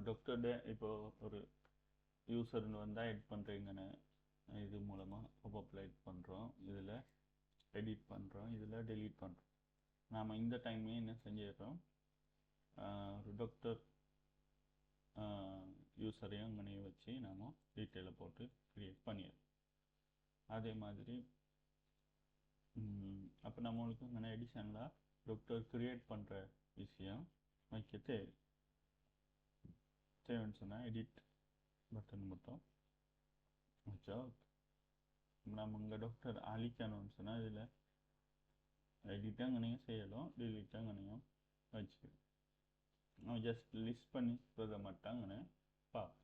டாக்டர்ட இப்போ ஒரு யூசர்னு வந்தால் எட் பண்ணுறீங்கன்னு இது மூலமாக பாப்அப்பில் எட் பண்ணுறோம், இதில் எடிட் பண்ணுறோம், இதில் டெலீட் பண்ணுறோம். நாம் இந்த டைமே என்ன செஞ்சிடறோம், ஒரு டாக்டர் யூசரையும் அங்கனையும் வச்சு நாம் டீட்டெயிலை போட்டு க்ரியேட் பண்ணிடுறோம். அதே மாதிரி அப்போ நம்மளுக்கு இங்கே எடிஷனில் டாக்டர் க்ரியேட் பண்ணுற விஷயம் வைக்க தேவைன்னு சொன்னால் எடிட் பட்டன் மட்டும் வச்சா நம்ம இங்கே டாக்டர் அழிக்கணும்னு சொன்னால் இதில் எடிட்டாங்கனையும் செய்யலாம், டெலிட்டாங்கனையும் வச்சுக்கலாம். நம்ம ஜஸ்ட் லிஸ்ட் பண்ணிக்கிறத மட்டும் அங்கே பார்ப்போம்.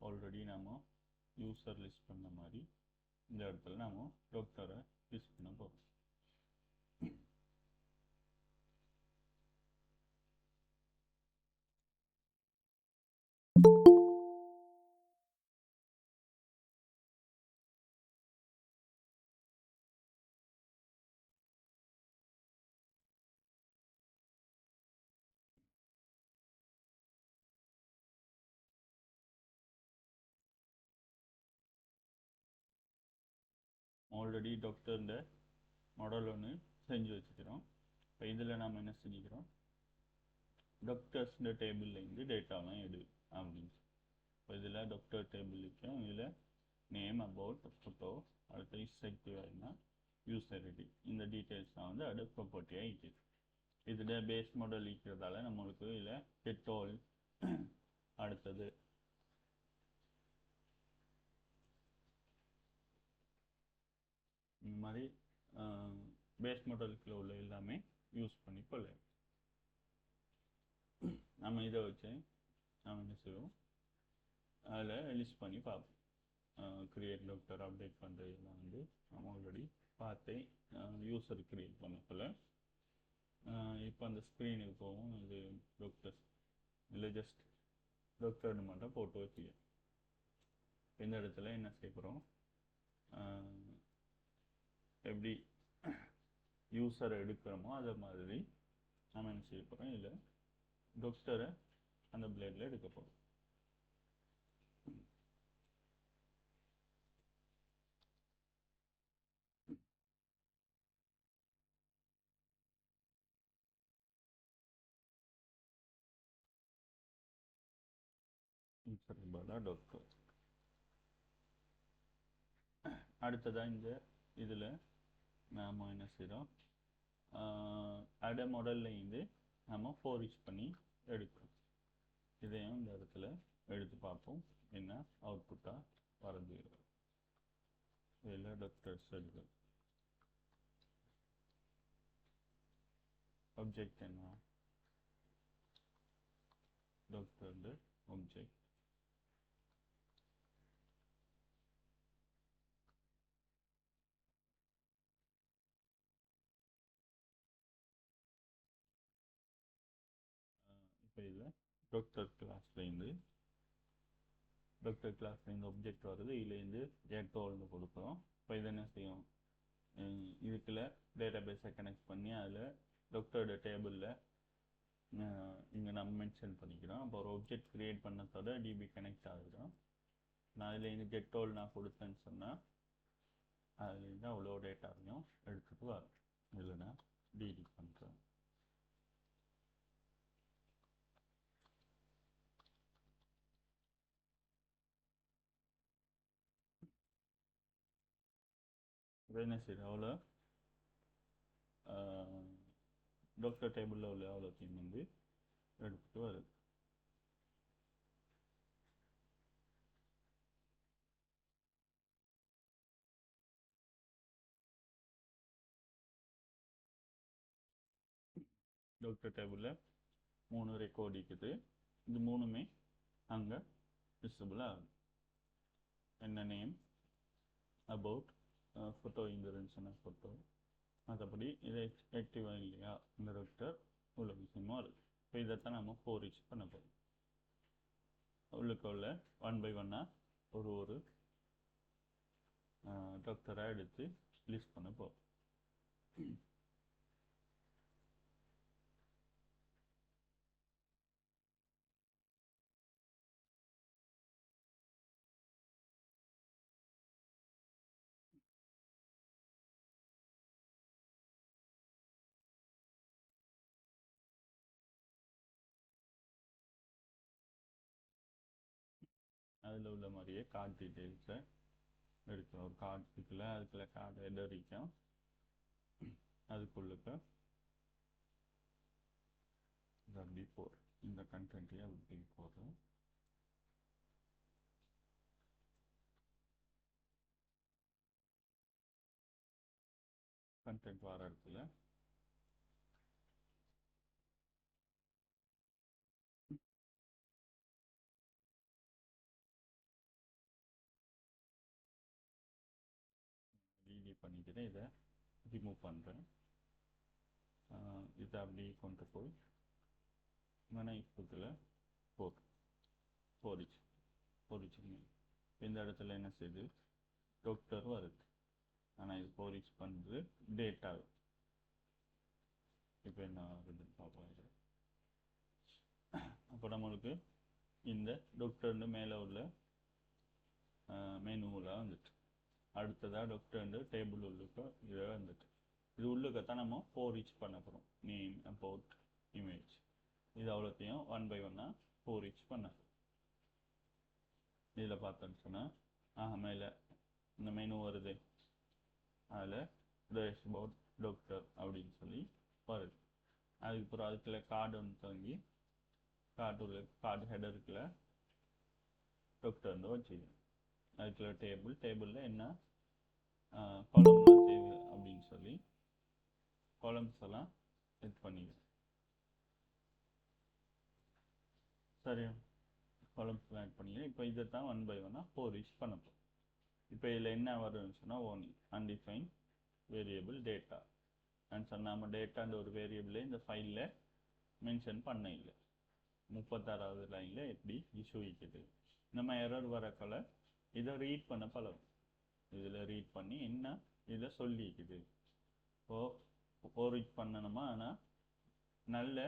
ஆல்ரெடி நம்ம யூசர் லிஸ்ட் பண்ண மாதிரி இந்த இடத்துல நம்ம டாக்டரை லிஸ்ட் பண்ண போகிறோம். ஆல்ரெடி டாக்டர்ன்ற மாடல் ஒன்று செஞ்சு வச்சுக்கிறோம். இப்போ இதில் நாம் என்ன செஞ்சுக்கிறோம், டாக்டர்ஸ்ன்ற டேபிள்லேருந்து டேட்டாலாம் எடு அப்படின்னு. இப்போ இதில் டாக்டர் டேபிளுக்கும் இதில் நேம், அபவுட், ஃபோட்டோ, அடுத்து இஸ்ஸெக்டிவாக யூசர் ஐடி, இந்த டீட்டெயில்ஸ்லாம் வந்து அது ப்ராப்பர்ட்டியாக இருக்குது. இதில் பேஸ் மாடல் இருக்கிறதால நம்மளுக்கு இதில் கெட் ஆல், அடுத்தது இந்த மாதிரி பேஸ் மாடலுக்குள்ள உள்ள எல்லாமே யூஸ் பண்ணி கொள்ளலாம். நம்ம இதை வச்சு நம்ம என்ன செய்வோம், அதில் லிஸ்ட் பண்ணி பார்ப்போம். கிரியேட் டாக்டர் அப்டேட் பண்ணுறதுலாம் வந்து நம்ம ஆல்ரெடி பார்த்தேன். யூசர் கிரியேட் பண்ணக்குள்ள இப்போ அந்த ஸ்க்ரீனுக்கு போவோம். இது டாக்டர் இல்லை, ஜஸ்ட் டாக்டர்னு மட்டும் போட்டு வச்சுக்க. இந்த இடத்துல என்ன செய்ய போகிறோம், எப்படி யூசரை எடுக்கிறோமோ அதை மாதிரி நம்ம என்ன செய்ய போகிறோம், இதில் டாக்டரை அந்த பிளேடில் எடுக்க போகிறோம். டாக்டர் அடுத்ததாக இந்த இதில் நாம் என்ன செய்கிறோம், அட மாடல்லேருந்து நம்ம ஃபோரிச் பண்ணி எடுக்கிறோம். இதையும் இந்த இடத்துல எடுத்து பார்ப்போம் என்ன அவுட்புட்டாக வரது. இதில் டாக்டர்ஸ் எடுக்கிறோம். ஆப்ஜெக்ட் என்ன, டாக்டர் ஆப்ஜெக்ட். இப்போ இதில் டாக்டர் கிளாஸ்லேருந்து ஆப்ஜெக்ட் வருது, இதுலேருந்து ஏட்டோல்னு கொடுக்குறோம். இப்போ இதை என்ன செய்யும், இதுக்குள்ள டேட்டா பேஸை கனெக்ட் பண்ணி அதில் டாக்டரோட டேபிளில் இங்கே நம்ம மென்ஷன் பண்ணிக்கிறோம். அப்போ ஒரு ஆப்ஜெக்ட் க்ரியேட் பண்ணதோட டிபி கனெக்ட் ஆகிடும். நான் அதில் இந்த கெட்டோல் நான் கொடுத்தேன்னு சொன்னால் அதுலேருந்து அவ்வளோ டேட்டாவையும் எடுத்துகிட்டு வரும். இதில் நான் டிடி பண்ணுறேன். என்ன செய்யுது, அவ்வளோ டாக்டர் டேபிளில் உள்ள அவ்வளோத்தையும் வந்து எடுத்துகிட்டு வருது. டாக்டர் டேபிளில் 3 ரெக்கார்ட் இருக்குது. இது 3மே அங்கே விசிபிள் ஆகுது. என்ன நேம், அபவுட், ஃபோட்டோ இங்கே இருந்துச்சுன்னா ஃபோட்டோ, மற்றபடி இதை ஆக்டிவாக இல்லையா இந்த டாக்டர் உள்ள விஷயமா இருக்குது. இப்போ இதைத்தான் நம்ம ஃபோரிச் பண்ண போகிறோம். உள்ளுக்கு உள்ள 1 by 1 ஒரு டாக்டராக எடுத்து லிஸ்ட் பண்ண போகிறோம். அதில் உள்ள மாதிரியே கார்டு டீட்டெயில்ஸை எடுக்கிறோம். ஒரு அதுக்குள்ள கார்டு ஹெடர் இருக்கும். அதுக்குள்ளுக்க பிஃபோர் இந்த கண்டென்ட்டையும் அப்படி போடுறோம். கண்டென்ட் வர இடத்துல ரீட் பண்ணிட்டு இதை ரிமூவ் பண்ணுறேன். இதை அப்படி கொண்டு போய் மனைப்புக்கில் போரிச்சு இந்த இடத்துல என்ன செய்யுது, டாக்டர் வருது. ஆனால் இது போரிச் பண்ணுறது டேட்டா. இப்போ என்ன ஆகுதுன்னு பார்ப்போம். இது அப்போ நம்மளுக்கு இந்த டாக்டர்னு மேலே உள்ள மெனுவில் வந்துட்டு அடுத்ததாக டாக்டர் டேபிள் உள்ளுக்க இதை வந்துட்டு இது உள்ளுக்கத்தான் நம்ம போரிச் பண்ண போகிறோம். நேம், அபவுட், இமேஜ் இது அவ்வளோத்தையும் 1 by 1 போரிச் பண்ண. இதில் பார்த்தோன்னு சொன்னால் மேலே இந்த மெனு வருது. அதில் டேஷ்போர்ட் டாக்டர் அப்படின்னு சொல்லி வருது. அதுக்கப்புறம் அதுக்குள்ள கார்டு ஒன்று தங்கி கார்டு ஹெடருக்குள்ள டாக்டர் வச்சுக்கணும். அதுக்குள்ள டேபிளில் என்ன காலம்லாம் தேவை அப்படின்னு சொல்லி காலம்ஸ் எல்லாம் செட் பண்ணிக்கணும். சரியா, காலம்ஸ் எல்லாம் ஆட் பண்ணிக்கணும். இப்போ இதை தான் 1 by 1 போரிச் பண்ணப்போம். இப்போ இதில் என்ன வரும்னு சொன்னால் ஓன்லி அன்டிஃபைன் வேரியபிள் டேட்டா சொன்னால் நம்ம டேட்டான்ற ஒரு வேரியபிளை இந்த ஃபைலில் மென்ஷன் பண்ண இல்லை. 36வது லைனில் எப்படி இஷ்யூ வைக்குது. நம்ம எரர் வரக்கல இதை ரீட் பண்ண பழகும். இதில் ரீட் பண்ணி என்ன இதை சொல்லிக்குது. போரிச் பண்ணணுமா, ஆனால் நல்ல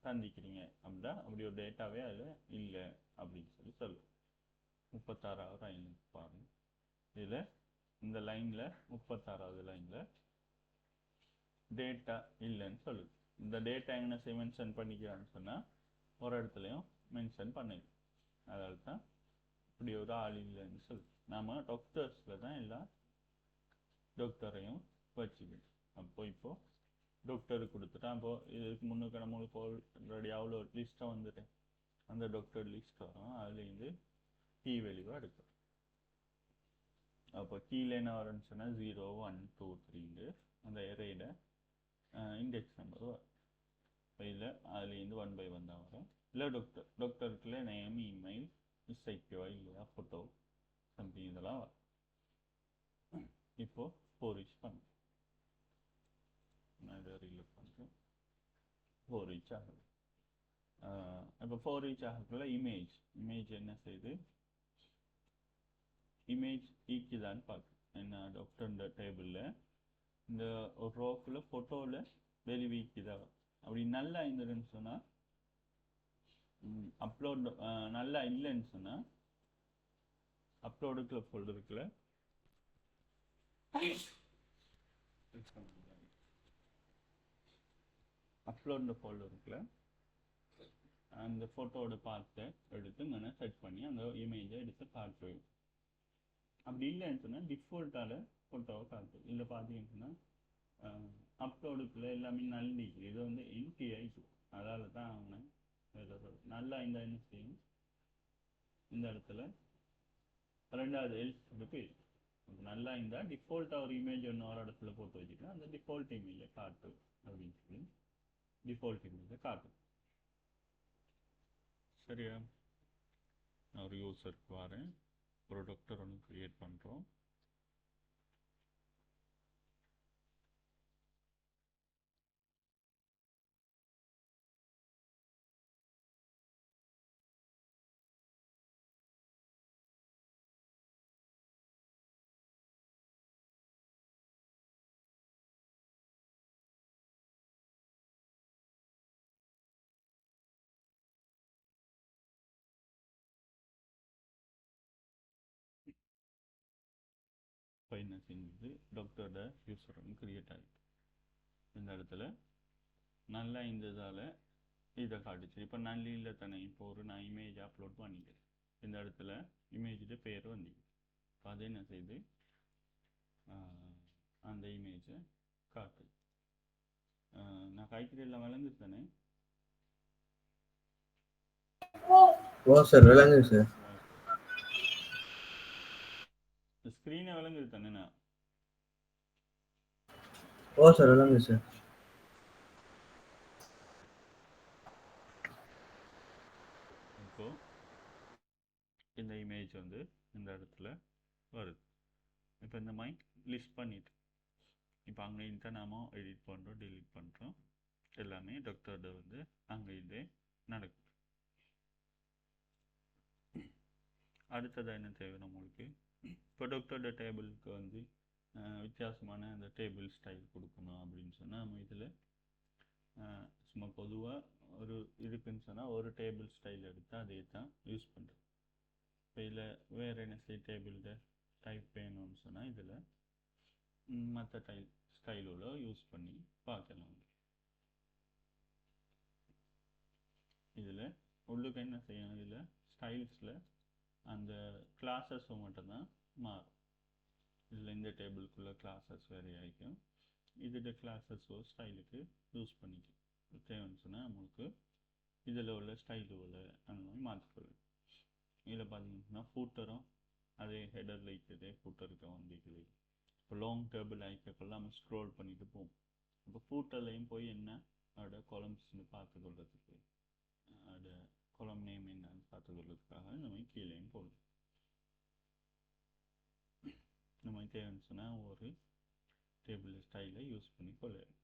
தந்திக்கிறீங்க அப்படின்னா அப்படி ஒரு டேட்டாவே அதில் இல்லை அப்படின்னு சொல்லு. 36வது லைன் பாருங்க. இதில் இந்த லைனில் 36வது லைனில் டேட்டா இல்லைன்னு சொல்லுது. இந்த டேட்டா என்ன மென்ஷன் பண்ணிக்கிறான்னு சொன்னால் ஒரு இடத்துலையும் மென்ஷன் பண்ணிடு. அதால் தான் இப்படி ஒரு ஆள் இல்லைன்னு சொல்லு. நாம் டாக்டர்ஸில் தான் எல்லா டாக்டரையும் வச்சுக்கணும். அப்போ இப்போது டாக்டருக்கு கொடுத்துட்டேன். அப்போது இதுக்கு முன்னுக்கு நம்மளுக்கு ஆல்ரெடி அவ்வளோ லிஸ்ட்டாக வந்துட்டேன். அந்த டாக்டர் லிஸ்ட் வரும். அதுலேருந்து கீ வேல்யூவாக எடுக்கும். அப்போ கீழே என்ன வரும்னு சொன்னால் 0, 1, 2, 3 அந்த எரையிட இண்டெக்ஸ் நம்பர் வரும். இதில் அதுலேருந்து 1 by 1 தான் வரும். இல்லை டாக்டருக்குள்ள நேம், இமெயில், இசைக்குவா இல்லையா, ஃபோட்டோ சம்திங் இதெல்லாம் வரும். இப்போது போரிச் பண்ணுறேன். நான் இதை ரீலோட் பண்ணுறேன். போரிச் ஆகுது. இப்போ போரிச் ஆகக்குள்ள இமேஜ் என்ன செய்யுது, இமேஜ் ஈக்குதான்னு பார்க்கு. என்ன டாக்டர் டேபிளில் இந்த ஒரு ரோக்குள்ள ஃபோட்டோவில் வெளியே ஈக்குதா. அப்படி நல்லா இருந்ததுன்னு சொன்னால் அப்லோட் நல்லா இல்லைன்னு சொன்னால் அப்லோடுக்குள்ள ஃபோல்டருக்குள்ள அப்லோட் ஃபோல்டருக்குள்ள அந்த ஃபோட்டோவோட பார்ட்டை எடுத்து நான் செட் பண்ணி அந்த இமேஜை எடுத்து காட்டுவேன். அப்படி இல்லைன்னு சொன்னால் டிஃபால்ட்டால் ஃபோட்டோவை காட்டுவேன். இல்லை பார்த்தீங்கன்னா அப்லோடுக்குள்ள எல்லாமே நல்லிக்கு இது எம்டி ஆகிட்டு. அதால் தான் அவங்க நல்லா இந்த என்ன செய்யும், இந்த இடத்துல 2வது எல்ஸ் போயிடும். நல்லா இருந்தால் டிஃபால்ட்டாக ஒரு இமேஜ் ஒன்று ஒரு இடத்துல போட்டு வச்சுட்டா அந்த டிஃபால்ட் இமேஜை காட்டு அப்படின்னு சொல்லி டிஃபால்ட் இமேஜை காட்டும். சரியா, நான் ஒரு யூசருக்கு வரேன். ஒரு டாக்டர் ஒன்று க்ரியேட் பண்ணுறோம். இப்போ என்ன செஞ்சது, டாக்டரோட யூசர் ஒன்று க்ரியேட் ஆகிட்டு இந்த இடத்துல நல்லா இருந்ததால் இதை காட்டுச்சு. இப்போ நல்ல இல்லை தானே. இப்போ நான் இமேஜ் அப்லோட் பண்ணிக்கிறேன். இந்த இடத்துல இமேஜோட பேர் வந்து அது என்ன செய்யுது, அந்த இமேஜை காட்டு. நான் கைக்கிறெல்லாம் விளங்குது தானே? ஓ சார் விளங்குது சார். ஸ்க்ரீனை விளங்குது தானே? நான் ஓ சார் விளங்குது சார். இப்போ இந்த இமேஜ் வந்து இந்த இடத்துல வருது. இப்போ இந்த மாதிரி லிஸ்ட் பண்ணிட்டு இப்போ அங்கே இன்ட்டு நாம எடிட் பண்ணுறோம், டெலிட் பண்ணுறோம், எல்லாமே டாக்டர்கிட்ட வந்து அங்கே இதே நடக்கும். அடுத்ததாக என்ன தேவை நம்மளுக்கு, இப்போ டாக்டர்கிட்ட டேபிளுக்கு வந்து வித்தியாசமான அந்த டேபிள் ஸ்டைல் கொடுக்கணும் அப்படின்னு சொன்னால் நம்ம இதில் சும்மா பொதுவாக ஒரு இருக்குன்னு சொன்னால் ஒரு டேபிள் ஸ்டைல் எடுத்து அதே தான் யூஸ் பண்ணுறோம். இப்போ இதில் வேறு என்ன டேபிள்ட டைப் வேணும்னு சொன்னால் இதில் மற்ற ஸ்டைலோட யூஸ் பண்ணி பார்க்கலாம். இதில் உள்ளுக்கு என்ன செய்யணும், இதில் ஸ்டைல்ஸில் அந்த கிளாஸஸும் மட்டும்தான் மாறும். இதில் இந்த டேபிளுக்குள்ள கிளாஸஸ் வேறு ஆகிக்கும். இதோட கிளாஸஸோ ஸ்டைலுக்கு யூஸ் பண்ணிக்கும். தேவைன்னு சொன்னால் நம்மளுக்கு இதில் உள்ள ஸ்டைலு உள்ள அந்த மாதிரி மாற்றிக்கொள்ளும். இதில் பார்த்தீங்கன்னா ஃபூட்டரும் அதே ஹெடரில் இருக்குது, ஃபூட்டருக்கு வந்துக்குது. இப்போ லாங் டேபிள் ஆகிக்கக்குள்ள நம்ம ஸ்க்ரோல் பண்ணிட்டு போவோம். இப்போ ஃபூட்டர்லையும் போய் என்ன அதோட காலம்ஸ்ன்னு பார்த்துக்கொள்றதுக்கு, அதோட காலம் நேம் என்னன்னு பார்த்துக்கொள்றதுக்காக நம்ம கீழேயும் போகணும். நம்ம தேவைன்னு சொன்னால் ஒரு டேபிள் ஸ்டைலை யூஸ் பண்ணி கொள்ளலாம்.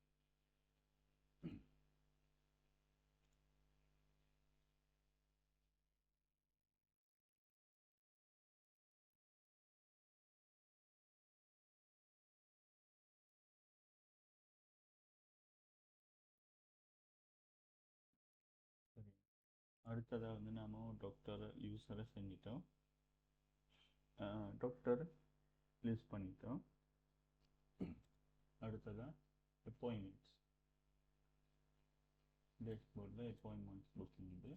சரி, அடுத்ததாக வந்து நாம் டாக்டர் யூஸரை செஞ்சிட்டோம், டாக்டர் லிஸ்ட் பண்ணிட்டோம். அடுத்ததாக அப்பாயின்மெண்ட்ஸ், டேஷ்போர்டில் அப்பாயின்மெண்ட்ஸ் புக்கிங் வந்து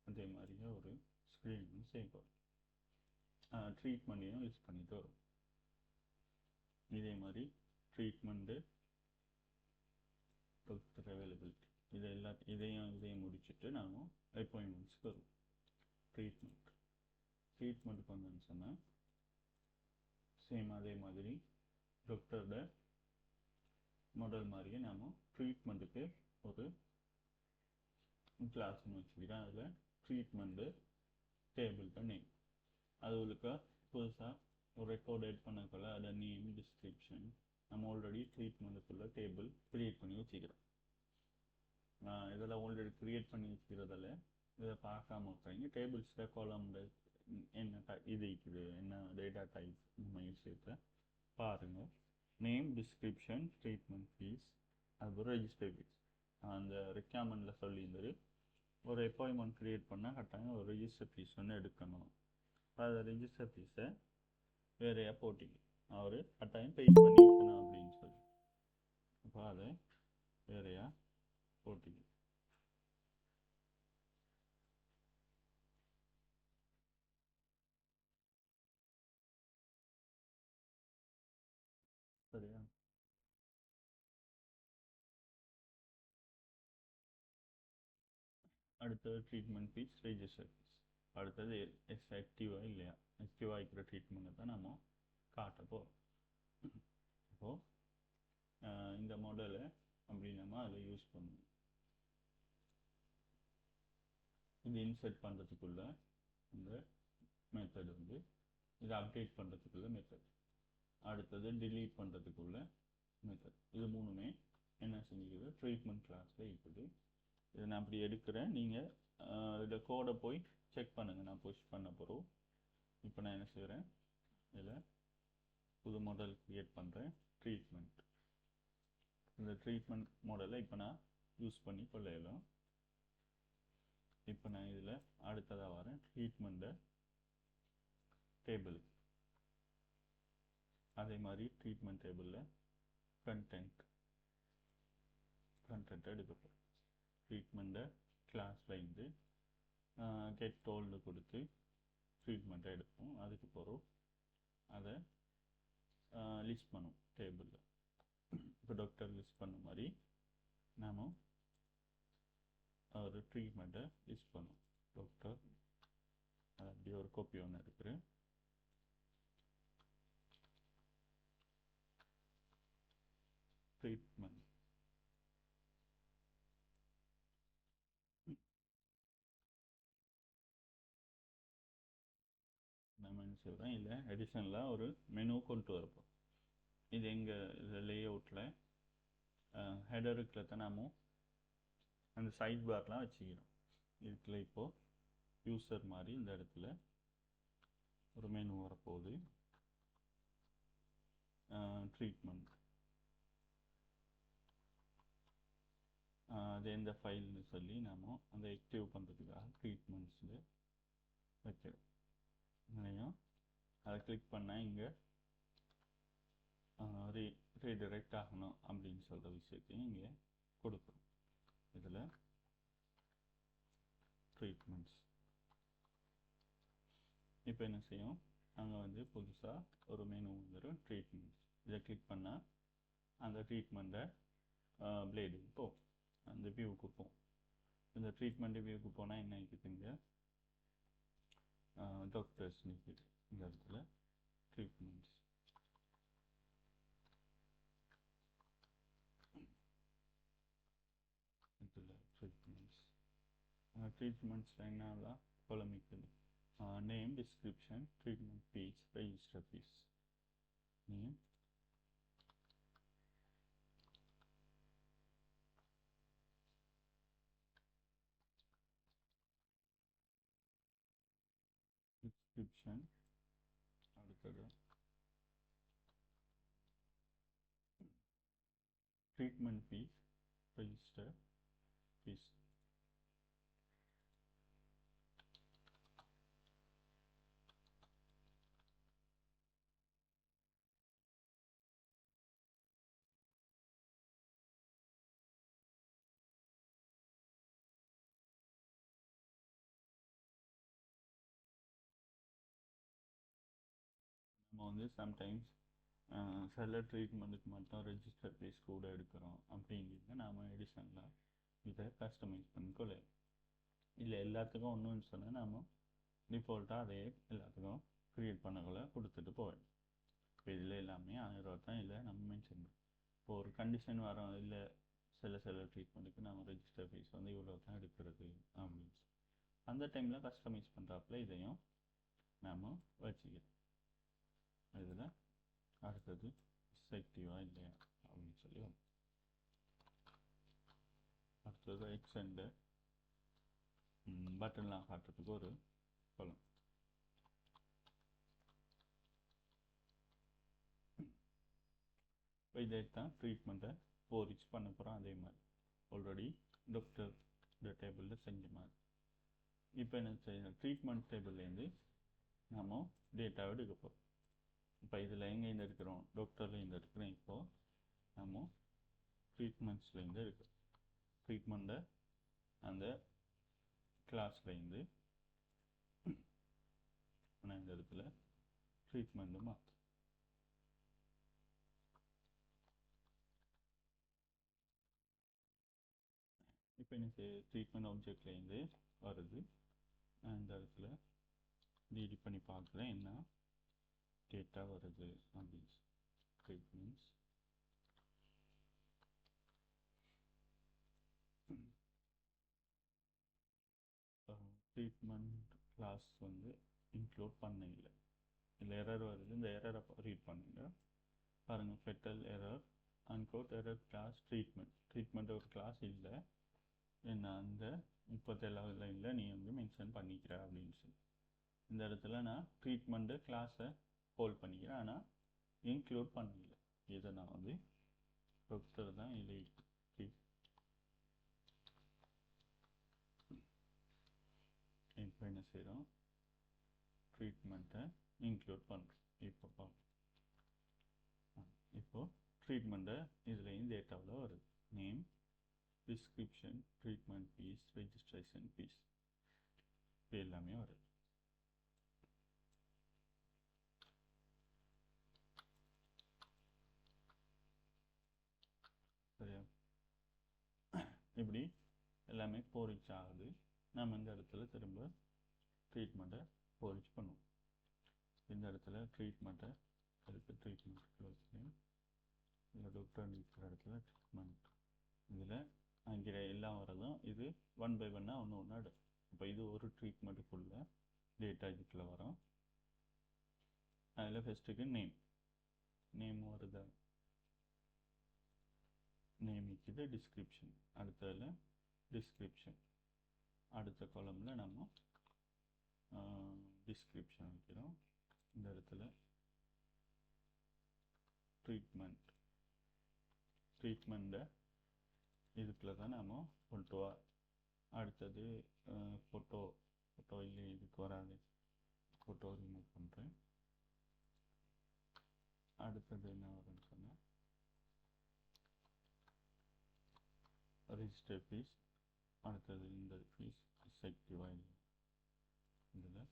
அதே மாதிரியே ஒரு ஸ்க்ரீனும் செய்வோம். ட்ரீட்மெண்ட்டையும் லிஸ்ட் பண்ணிட்டு வரும். இதே மாதிரி ட்ரீட்மெண்ட்டு, டாக்டர் அவைலபிலிட்டி, இதையும் முடிச்சுட்டு நாம் அப்பாயின்மெண்ட்ஸ்க்கு வரும். ட்ரீட்மெண்ட்டுக்கு வந்தோன்னு சொன்னால் சேம் அதே மாதிரி டாக்டரோட மாடல் மாதிரியே நாம் ட்ரீட்மெண்ட்டுக்கு ஒரு கிளாஸ் ஒன்று வச்சுக்கிட்டேன். அதில் ட்ரீட்மெண்ட்டு டேபிள் நேம், அது உங்களுக்கு புதுசாக ஒரு ரெக்கார்ட் எட் பண்ணக்குள்ள அதை நேம், டிஸ்கிரிப்ஷன் நம்ம ஆல்ரெடி ட்ரீட்மெண்ட்டுக்குள்ள டேபிள் க்ரியேட் பண்ணி வச்சுக்கிறோம். இதெல்லாம் ஆல்ரெடி க்ரியேட் பண்ணி வச்சுக்கிறதால இதை பார்க்காம இருக்கிறீங்க. டேபிள்ஸில் காலம்ல என்ன இது இருக்குது, என்ன டேட்டா டைப், இந்த மாதிரி விஷயத்தை பாருங்கள். நேம், டிஸ்கிரிப்ஷன், ட்ரீட்மெண்ட் ஃபீஸ், அதுக்கப்புறம் ரெஜிஸ்டர் ஃபீஸ். அந்த ரெக்யர்மெண்ட்டில் சொல்லியிருந்தது ஒரு அப்பாயின்மெண்ட் க்ரியேட் பண்ணால் கட்டாயம் ஒரு ரெஜிஸ்டர் ஃபீஸ் ஒன்று எடுக்கணும். அதை ரெஜிஸ்டர் ஃபீஸை வேறையாக போட்டிங்க, அவர் கட்டாயம் பே பண்ணிக்கணும் அப்படின்னு சொல்லி. அப்போ அதை வேறையாக போட்டிங்க. சரியா? அடுத்தது ட்ரீட்மெண்ட் ஃபீஸ், ரெஜிஸ்டர் ஃபீஸ். அடுத்தது ஆக்டிவாக இல்லையா, ஆக்டிவாக இருக்கிற ட்ரீட்மெண்ட்டை தான் நம்ம காட்ட போகிறோம். இப்போது இந்த மாடலை அப்படி நம்ம அதில் யூஸ் பண்ணுவோம். இது இன்சர்ட் பண்ணுறதுக்குள்ள இந்த மெத்தட் வந்து, இதை அப்டேட் பண்ணுறதுக்குள்ள மெத்தட், அடுத்தது டிலீட் பண்ணுறதுக்குள்ள மெத்தட். இது மூணுமே என்ன செஞ்சுக்குது, ட்ரீட்மெண்ட் கிளாஸில் இருக்குது. இதை நான் அப்படி எடுக்கிறேன், நீங்கள் இதில் கோடை போய் செக் பண்ணுங்கள். நான் புஷ் பண்ண போகிறோம். இப்போ நான் என்ன செய்கிறேன், இதில் புது மாடல் க்ரியேட் பண்ணுறேன், ட்ரீட்மெண்ட். இந்த ட்ரீட்மெண்ட் மாடலை இப்போ நான் யூஸ் பண்ணி கொள்ளையலாம். இப்போ நான் இதில் அடுத்ததாக வரேன், ட்ரீட்மெண்ட்டை டேபிள். அதே மாதிரி ட்ரீட்மெண்ட் டேபிளில் கண்டென்ட் எடுக்கப்படும். ட்ரீட்மெண்ட்டை கிளாஸில் இருந்து கெட் டோல்டு கொடுத்து ட்ரீட்மெண்ட்டை எடுப்போம். அதுக்கு பிறகு அதை லிஸ்ட் பண்ணும் டேபிளில். இப்போ டாக்டர் லிஸ்ட் பண்ண மாதிரி நாம் ஒரு ட்ரீட்மெண்ட்டை லிஸ்ட் பண்ணும். டாக்டர் அப்படி ஒரு காப்பி ஒன்று இருக்குது. ட்ரீட்மெண்ட் நம்ம என்ன செய்கிறோம், இல்லை அடிஷ்னலாக ஒரு மெனு கொண்டு வரப்போம். இது எங்கள் இதில் லே அவுட்டில் ஹெடருக்குள்ள தான் நாம் அந்த சைட் பார்லாம் வச்சுக்கிறோம். இதுக்குள்ள இப்போது யூசர் மாதிரி இந்த இடத்துல ஒரு மெனு வரப்போகுது. ட்ரீட்மெண்ட் அது எந்த ஃபைல்னு சொல்லி நாம் அந்த ஆக்டிவ் பண்ணுறதுக்காக ட்ரீட்மெண்ட்ஸில் வைக்கிறோம். இல்லையும் அதை கிளிக் பண்ணால் இங்கே ரீடைரக்ட் ஆகணும் அப்படின்னு சொல்கிற விஷயத்தையும் இங்கே கொடுக்குறோம். இதில் ட்ரீட்மெண்ட்ஸ் இப்போ என்ன செய்யும், நாங்கள் வந்து புதுசாக ஒரு மெனு வந்துடும் ட்ரீட்மெண்ட்ஸ். இதை கிளிக் பண்ணால் அந்த ட்ரீட்மெண்ட்டை பிளேடுக்கு போகும், அந்த வியூவுக்கு போகும். இந்த ட்ரீட்மெண்ட்டு வியூவுக்கு போனால் என்ன இருக்குதுங்க, டாக்டர்ஸ் நிற்குது இந்த இடத்துல. ட்ரீட்மெண்ட்ஸ் இதில் ட்ரீட்மெண்ட்ஸில் என்னெல்லாம் குழம்பிக்குது, name, description, treatment fees, register fees. Name, description, அடுத்தது ட்ரீட்மெண்ட் ஃபீஸ், ரெஜிஸ்டர் ஃபீஸ். நம்ம வந்து சம்டைம்ஸ் சில ட்ரீட்மெண்ட்டுக்கு மட்டும் ரெஜிஸ்டர் ஃபீஸ் கூட எடுக்கிறோம் அப்படிங்கிறது நாம் எடிஷனலாக இதை கஸ்டமைஸ் பண்ணிக்கொள்ளலாம். இல்லை எல்லாத்துக்கும் ஒன்றுன்னு சொன்னால் நாம் டிஃபால்ட்டாக அதே எல்லாத்துக்கும் க்ரியேட் பண்ணக்குள்ள கொடுத்துட்டு போவேன். இப்போ இதில் எல்லாமே 1000 ரூபா தான் இல்லை நம்ம மென்ஷன் பண்ணுவோம். இப்போ ஒரு கண்டிஷன் வரோம், இல்லை சில ட்ரீட்மெண்ட்டுக்கு நம்ம ரெஜிஸ்டர் ஃபீஸ் வந்து இவ்வளோ தான் எடுக்கிறது அப்படின்னு அந்த டைமில் கஸ்டமைஸ் பண்ணுறாப்புல இதையும் நாம் வச்சுக்கிறோம். இதில் அடுத்தது எஃபெக்டிவாக இல்லையா அப்படின்னு சொல்லி அடுத்தது எக்ஸ்டெண்டு பட்டன்லாம் காட்டுறதுக்கு ஒரு கொலம். இப்போ இதை தான் ட்ரீட்மெண்ட்டை போரிச் பண்ண போகிறோம். அதே மாதிரி ஆல்ரெடி டாக்டர் டேபிளில் செஞ்ச மாதிரி இப்போ என்ன செய்யணும், ட்ரீட்மெண்ட் டேபிள்லேருந்து நம்ம டேட்டாவை எடுக்க போகிறோம். இப்போ இதில் எங்கேருந்து எடுக்கிறோம், டாக்டர்லேருந்து எடுக்கிறோம். இப்போது நம்ம ட்ரீட்மெண்ட்ஸ்லேருந்து எடுக்கிறோம். ட்ரீட்மெண்ட்டை அந்த கிளாஸ்லேருந்து நான் இந்த இடத்துல ட்ரீட்மெண்ட்டு மாற்று. இப்போ எனக்கு ட்ரீட்மெண்ட் ஆப்ஜெக்ட்லேருந்து வருது. நான் இந்த இடத்துல ரீட் பண்ணி பார்க்குறேன் என்ன டேட்டா வருது அப்படின்னு. ட்ரீட்மெண்ட்ஸ் ட்ரீட்மெண்ட் கிளாஸ் வந்து இன்க்ளூட் பண்ண இல்லை எரர் வருது. இந்த எரரை ரீட் பண்ணுங்க பாருங்கள். Fatal error, uncaught error class treatment ஒரு கிளாஸ் இல்லை, என்ன அந்த 37 லைனில் நீ வந்து மென்ஷன் பண்ணிக்கிற அப்படின்னு சொல்லி இந்த இடத்துல நான் ட்ரீட்மெண்ட்டு கிளாஸை ஹோல்ட் பண்ணிக்கிறேன், ஆனால் இன்க்ளூட் பண்ணல. இதை நான் வந்து டாக்டர் தான் இதை இப்போ என்ன செய்கிறோம், ட்ரீட்மெண்ட்டை இன்க்ளூட் பண்ணுறோம். இப்போ ட்ரீட்மெண்ட்டை இதுலேயும் டேட்டாவில் வருது. Name, description, treatment fees, registration fees, இது எல்லாமே வருது. இப்படி எல்லாமே போரிச் ஆகுது. நம்ம இந்த இடத்துல திரும்ப ட்ரீட்மெண்ட்டை போரிச் பண்ணுவோம். இந்த இடத்துல ட்ரீட்மெண்ட்டை அதுக்கு ட்ரீட்மெண்ட் க்ளோஸ் நேம், இந்த டாக்டர் இருக்கிற இடத்துல ட்ரீட்மெண்ட், இதில் அங்கே எல்லாம் வரதும் இது 1 by 1 ஒன்று ஒன்று எடு. இப்போ இது ஒரு ட்ரீட்மெண்ட்டுக்குள்ள டேட்டா இதுக்குள்ள வரும். அதில் ஃபஸ்ட்டுக்கு நேம் வருதா, நேம் இருக்குது, டிஸ்கிரிப்ஷன், அடுத்ததில் டிஸ்கிரிப்ஷன், அடுத்த காலமில் நம்ம டிஸ்கிரிப்ஷன் வைக்கிறோம். இந்த இடத்துல ட்ரீட்மெண்ட்டை இதுக்குள்ள தான் நம்ம கொண்டு வா. அடுத்தது ஃபோட்டோ இல்லை, இதுக்கு வராது, ஃபோட்டோ ரிமூவ் பண்ணுறேன். அடுத்தது என்ன வரும்னு சொன்னால் ரெஜிஸ்டர் ஃபீஸ், அடுத்தது இந்த ஃபீஸ் எஃபெக்டிவாக இல்லை. இதில்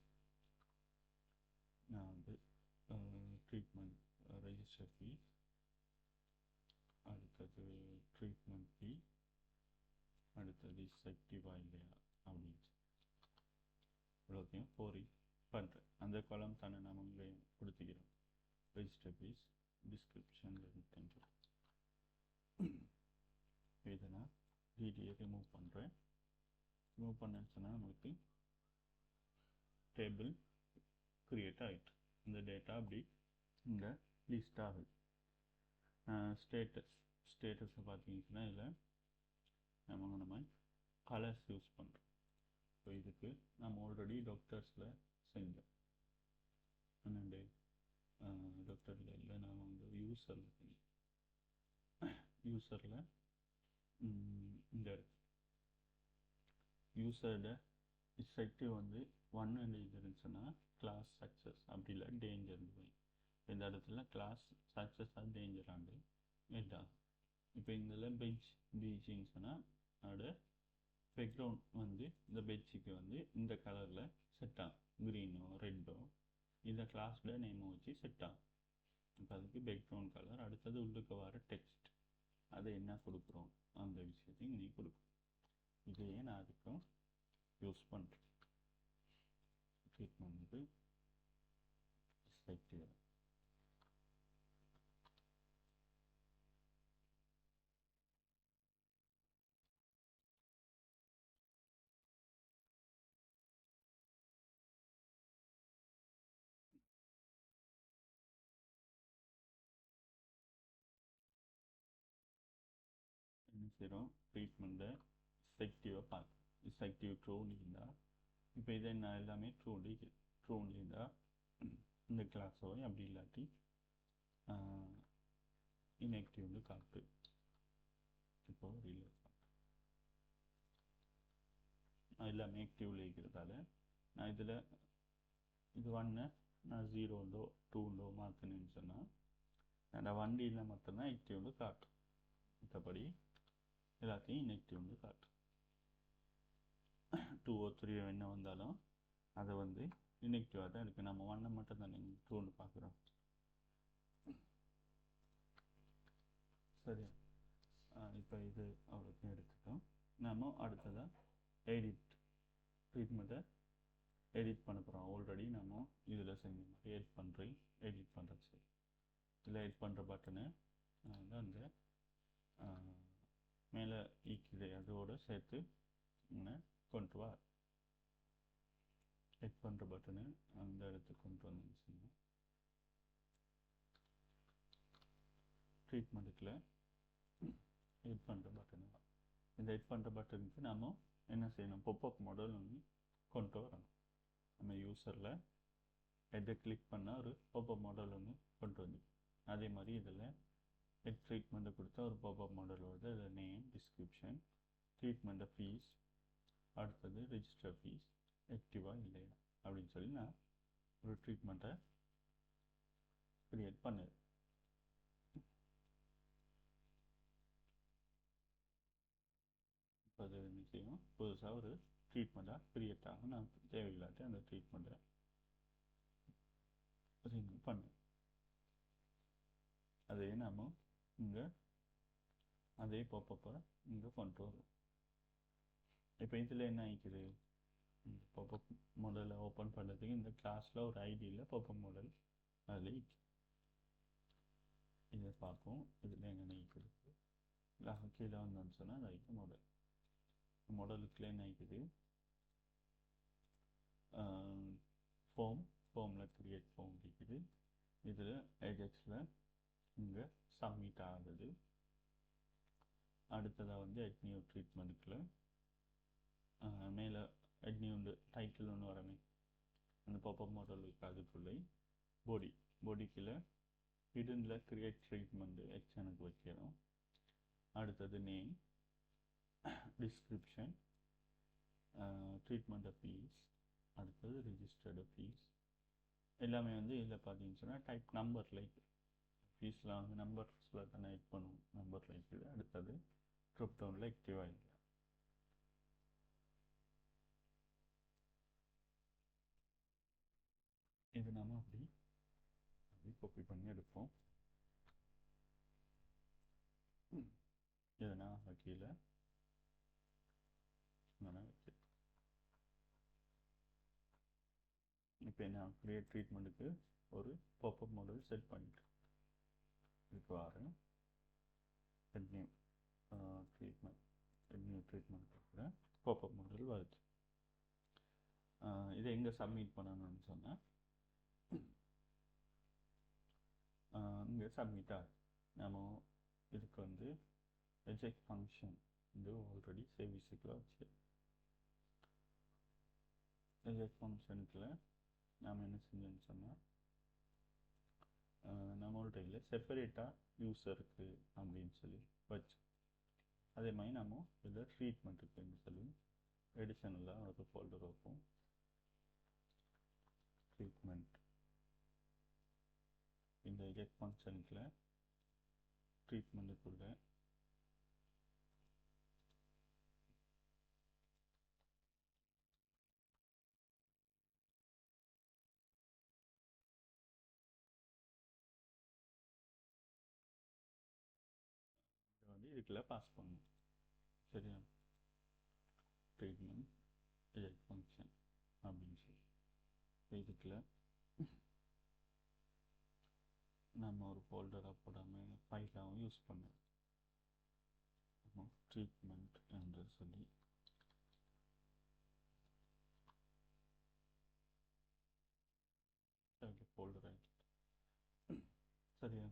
நான் வந்து ட்ரீட்மெண்ட் ரெஜிஸ்டர் ஃபீஸ், அடுத்தது ட்ரீட்மெண்ட் ஃபீ, அடுத்தது எஃபெக்டிவாக இல்லையா அப்படின்னு இவ்வளோத்தையும் போரி பண்ணுறேன். அந்த காலம் தானே நம்ம இங்கே கொடுத்துக்கிறோம். ரெஜிஸ்டர் ஃபீஸ், டிஸ்கிரிப்ஷனில் இருக்கின்ற இதை நான் டிடியை ரிமூவ் பண்ணுறேன். ரிமூவ் பண்ணேன்னு சொன்னால் நம்மளுக்கு டேபிள் க்ரியேட் ஆகிட்டு இந்த டேட்டா அப்படி இங்கே லிஸ்ட் ஆகுது. ஸ்டேட்டஸை பார்த்தீங்கன்னா இதில் நம்ம கலர்ஸ் யூஸ் பண்ணுறோம். ஸோ இதுக்கு நம்ம ஆல்ரெடி டாக்டர்ஸில் செஞ்சோம். பன்னெண்டு டாக்டரில் இல்லை, நான் வந்து யூசரில் செஞ்சேன். யூசரில் இந்த யூசரோட எஃபெக்டிவ் வந்து 1 இருந்துச்சுன்னா கிளாஸ் சக்ஸஸ், அப்படி இல்லை டேஞ்சர். இந்த இடத்துல கிளாஸ் சக்ஸஸ் ஆர் டேஞ்சர் ஆண்டு இல்லா. இப்போ இதில் பீச்சின்னு சொன்னால் அதோட பேக்ரவுண்ட் வந்து இந்த பெட்ஷீக்கு வந்து இந்த கலரில் செட் ஆகும், க்ரீனோ ரெட்டோ இந்த கிளாஸோட நேமை வச்சு செட் ஆகும். இப்போ அதுக்கு பேக்ரவுண்ட் கலர், அடுத்தது உள்ளுக்கு வர டெக்ஸ்ட், அதை என்ன கொடுக்குறோம் அந்த விஷயத்தையும் நீ கொடுக்கும். இதையே நான் அதுக்கும் யூஸ் பண்ணுறேன். ட்ரீட்மெண்ட்டு எஃபெக்டிவ் என்ன செய்கிறோம், ட்ரீட்மெண்ட்டை எஃபெக்டிவாக பார்க்கணும். எஃபெக்டிவ் ட்ரூன்னு இருந்தால், இப்போ இதை நான் எல்லாமே ட்ரூன்னு இருந்தால் இந்த கிளாஸோ அப்படி இல்லாட்டி இன்ஆக்டிவ்னு காட்டு. இப்போ ரிலீஸ் நான் எல்லாமே ஆக்டிவில் இருக்கிறதால நான் இதில் இது 1 நான் 0 2 மாற்றினேன்னு சொன்னால் நான் வண்டியில் மட்டும்தான் ஆக்டிவ்னு காட்டும். மற்றபடி எல்லாத்தையும் இன்ஆக்டிவ்னு காட்டும். 2 3 என்ன வந்தாலும் அதை வந்து இன்ஆக்டிவாக தான் இருக்குது. நம்ம 1 மட்டும் தானே 2ன்னு பார்க்குறோம். சரி, இப்போ இது அவ்வளோக்கு எடுத்துட்டோம். நம்ம அடுத்ததாக ட்ரீட்மெண்ட்டை எடிட் பண்ண போகிறோம். ஆல்ரெடி நம்ம இதில் செஞ்ச மாதிரி எடிட் பண்ணுறது. சரி, இதில் எடிட் பண்ணுற பட்டனை நான் வந்து அந்த மேலே ஈக்குது அதோடு சேர்த்து கொண்டு வா. எடிட் பண்ணுற பட்டனை அந்த இடத்துக்கு கொண்டு வந்துச்சுன்னா ட்ரீட்மெண்ட்டுக்குள்ள எடிட் பண்ணுற பட்டனு. இந்த எடிட் பண்ணுற பட்டனுக்கு நம்ம என்ன செய்யணும், பாப்அப் மாடல் ஒன்று கொண்டு வரணும். நம்ம யூசரில் எதை கிளிக் பண்ணால் ஒரு பாப்அப் மாடல் ஒன்று கொண்டு வந்து, அதே மாதிரி இதில் ஹெட் ட்ரீட்மெண்ட்டை கொடுத்தா ஒரு பாப்அப் மாடல் வருது. அதில் நேம், டிஸ்கிரிப்ஷன், ட்ரீட்மெண்ட்டை ஃபீஸ், அடுத்தது ரெஜிஸ்டர் ஃபீஸ் ஆக்டிவாக இல்லையா அப்படின்னு சொல்லி நான் ஒரு ட்ரீட்மெண்ட்டை க்ரியேட் பண்ணுது. இப்போ அது என்ன செய்யும், புதுசாக ஒரு ட்ரீட்மெண்ட்டாக க்ரியேட் ஆகும். நான் தேவையில்லாட்டி அந்த ட்ரீட்மெண்ட்டை ரிமூவ் பண்ணேன். அதே நாம் இங்கே அதே பாப்பப்பை இங்கே கொண்டு வரும். இப்போ இதில் என்ன ஆயிக்குது, பாப்பப் மாடலை ஓப்பன் பண்ணுறதுக்கு இந்த கிளாஸில் ஒரு ஐடியில் பாப்பப் மாடல் அதில் இதை பார்ப்போம். இதில் எங்கே இருக்குது கீழே வந்தோன்னு சொன்னால் ரைட் மாடல் மாடலுக்குள்ள என்ன ஆயிக்குது, ஃபார்மில் கிரியேட் ஃபார்ம் இருக்குது. இதில் ஏஜெக்ஸில் இங்கே சப்மிட் ஆகுது. அடுத்ததாக வந்து எட் நியூ ட்ரீட்மெண்ட்டுக்குள்ள மேலே எட் நியூ டைட்டில் ஒன்று வரமே அந்த பாப்பப் மாடலுக்கு அதுக்குள்ளே பாடிக்குள்ள ஹிடனில் கிரியேட் ட்ரீட்மெண்ட்டு எக்ஷனுக்கு வைக்கணும். அடுத்தது நேம், டிஸ்கிரிப்ஷன், ட்ரீட்மெண்ட் ஃபீஸ், அடுத்தது ரிஜிஸ்டர்டு ஃபீஸ் எல்லாமே வந்து இதில் பார்த்தீங்கன்னு சொன்னால் டைப் நம்பர் லைக் ஃபீஸில் வந்து நம்பர்ஸில் தான் எட் பண்ணுவோம். நம்பர் லைக் இது. அடுத்தது ட்ரிப் டவுனில் ஆக்டிவ் ஆகிடும். இது நம்ம அப்படி காப்பி பண்ணி எடுப்போம். இதை நான் கீழே வச்சு இப்போ நான் கிரியேட் ட்ரீட்மெண்ட்டுக்கு ஒரு பாப்பப் மாடல் செட் பண்ணிட்டு இதுக்கு வரேன். நியூ ட்ரீட்மெண்ட் கொடுக்குற பாப்பப் மாடல் வருது. இதை எங்கே சப்மிட் பண்ணணும்னு சொன்னால் இங்கே சப்மிட் ஆகுது. நம்ம இதுக்கு வந்து ரிஜெக்ட் ஃபங்க்ஷன் இது ஆல்ரெடி சர்வீஸுக்குள்ள வச்சு ரிஜெக்ட் ஃபங்க்ஷனுக்குள்ள நாம் என்ன செஞ்சோன்னு சொன்னால் நம்மள்ட்ட இல்லை செப்பரேட்டாக யூஸருக்கு அப்படின்னு சொல்லி வச்சு அதே மாதிரி நம்ம இதில் ட்ரீட்மெண்ட்டுக்குன்னு சொல்லி எடிஷனலாக ஒரு ஃபோல்டர் வைப்போம். ட்ரீட்மெண்ட் இந்த ரிஜெக்ட் ஃபங்க்ஷனுக்குள்ள ட்ரீட்மெண்ட்டுக்குள்ள வந்து இதுக்குள்ள பாஸ் பண்ணணும். சரியா, ட்ரீட்மெண்ட் ரிஜெக்ட் ஃபங்க்ஷன் அப்படின்னு சொல்லி இதுக்குள்ள நம்ம ஒரு ஃபோல்டராக போடாமல் ஃபைலாகவும் யூஸ் பண்ணுவோம். ட்ரீட்மெண்ட் என்று சொல்லி ஃபோல்டர் ஆகிட்டு. சரியா,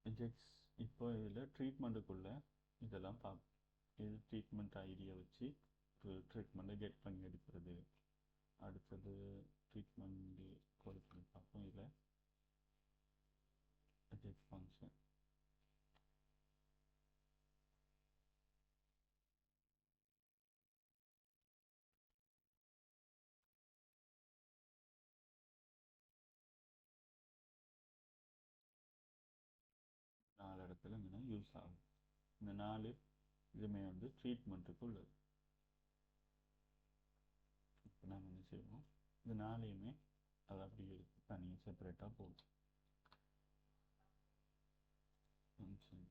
ரிஜெக்ட்ஸ் இப்போ இதில் ட்ரீட்மெண்ட்டுக்குள்ளே இதெல்லாம் பார்ப்போம். இது ட்ரீட்மெண்ட் ஐடியை வச்சு ஒரு ட்ரீட்மெண்ட்டை கெட் பண்ணி எடுக்கிறது. அடுத்தது ட்ரீட்மெண்ட்டு கால் பண்ணி பார்ப்போம். இதில் ரிஜெக்ட் ஃபங்க்ஷன் நாலு இடத்துல இங்கே யூஸ் ஆகும். இந்த நாலு இதுவுமே வந்து ட்ரீட்மெண்ட்டுக்கு உள்ளது. இப்போ நாம் என்ன செய்வோம், இது நாளையுமே அதை அப்படி எடுத்து தனியாக செப்பரேட்டாக போடும். ஃபங்க்ஷன்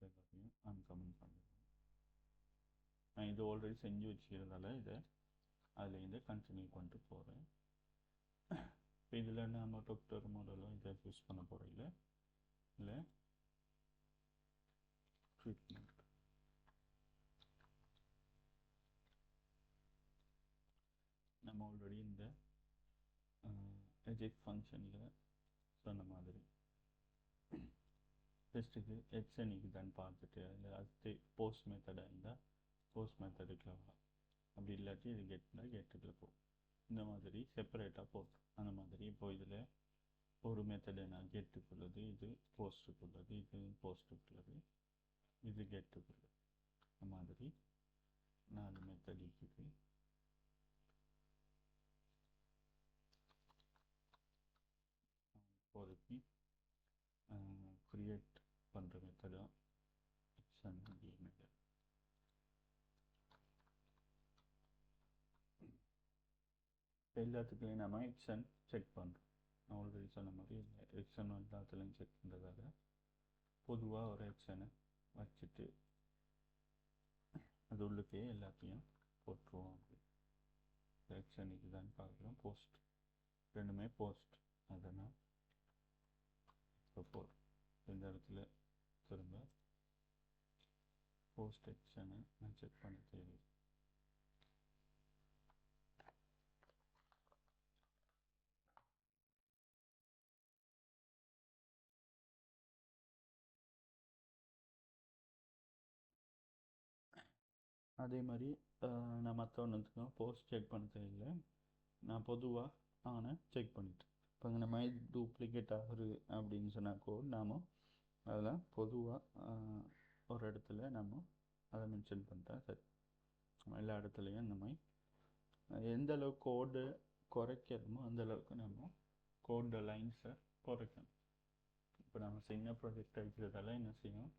எல்லாத்தையும் அன்கமெண்ட் பண்ணுறோம். நான் இது ஆல்ரெடி செஞ்சு வச்சுக்கிறதால இதை அதில் கண்டினியூ பண்ணிட்டு போகிறேன். இப்போ இதில் நம்ம டாக்டர் மாடலும் இதை யூஸ் பண்ண போகிறோம். இல்லை ட்ரீட்மெண்ட் நம்ம ஆல்ரெடி இந்த ரிஜெக்ட் ஃபங்க்ஷனில் சொன்ன மாதிரி டெஸ்ட்டுக்கு எக்ஸனிக்கு தான் பார்த்துட்டு அதில் அடுத்து போஸ்ட் மெத்தடாக இருந்தால் போஸ்ட் மெத்தடுக்குள்ள அப்படி இல்லாட்டி இது கெட்டுக்குள்ள போகும். இந்த மாதிரி செப்பரேட்டாக போட்டு அந்த மாதிரி இப்போ இதில் ஒரு மெத்தடு நான் கெட்டுக்குள்ளது, இது போஸ்ட்டுக்குள்ளது, இது போஸ்ட்டுக்குள்ளது, இது கெட்டுக்குள்ளது. அந்த மாதிரி 4 மெத்தட் இருக்குது. இப்போதைக்கு பார்க்கலாம். எக்ஸன் டிஎன்ஏ எல்லாத்துக்குலையும் நம்ம எக்ஸன் செக் பண்ணுறோம். நான் ஆல்ரெடி சொன்ன மாதிரி எக்ஸன் எல்லாத்துலேயும் செக் பண்ணுறதால பொதுவாக ஒரு எக்ஸனை வச்சுட்டு அது உள்ளுக்கே எல்லாத்தையும் போட்டுருவோம். எக்ஸன் இதுதான் பார்க்குறோம். போஸ்ட் ரெண்டுமே போஸ்ட். அதை நான் இப்போ போடுறோம். இந்த இடத்துல திரும்ப போஸ்ட் எக்ஸனை நான் செக் பண்ண தேவை. அதே மாதிரி நான் மற்ற ஒன்றுத்துக்கும் போஸ்ட் செக் பண்ண தேவையில்லை. நான் பொதுவாக ஆனால் செக் பண்ணிட்டேன். இப்போ இந்த மாதிரி டூப்ளிகேட் ஆகுது அப்படின்னு சொன்னால் கோட் நாம் அதில் பொதுவாக ஒரு இடத்துல நம்ம அதை மென்ஷன் பண்ணிட்டா சரி. எல்லா இடத்துலையும் இந்த மாதிரி எந்த அளவுக்கு கோடு குறைக்கிறோமோ அந்த அளவுக்கு நம்ம கோடு லைன்ஸை குறைக்கணும். இப்போ நம்ம சின்ன ப்ராஜெக்ட் அடிக்கிறதால என்ன செய்யணும்,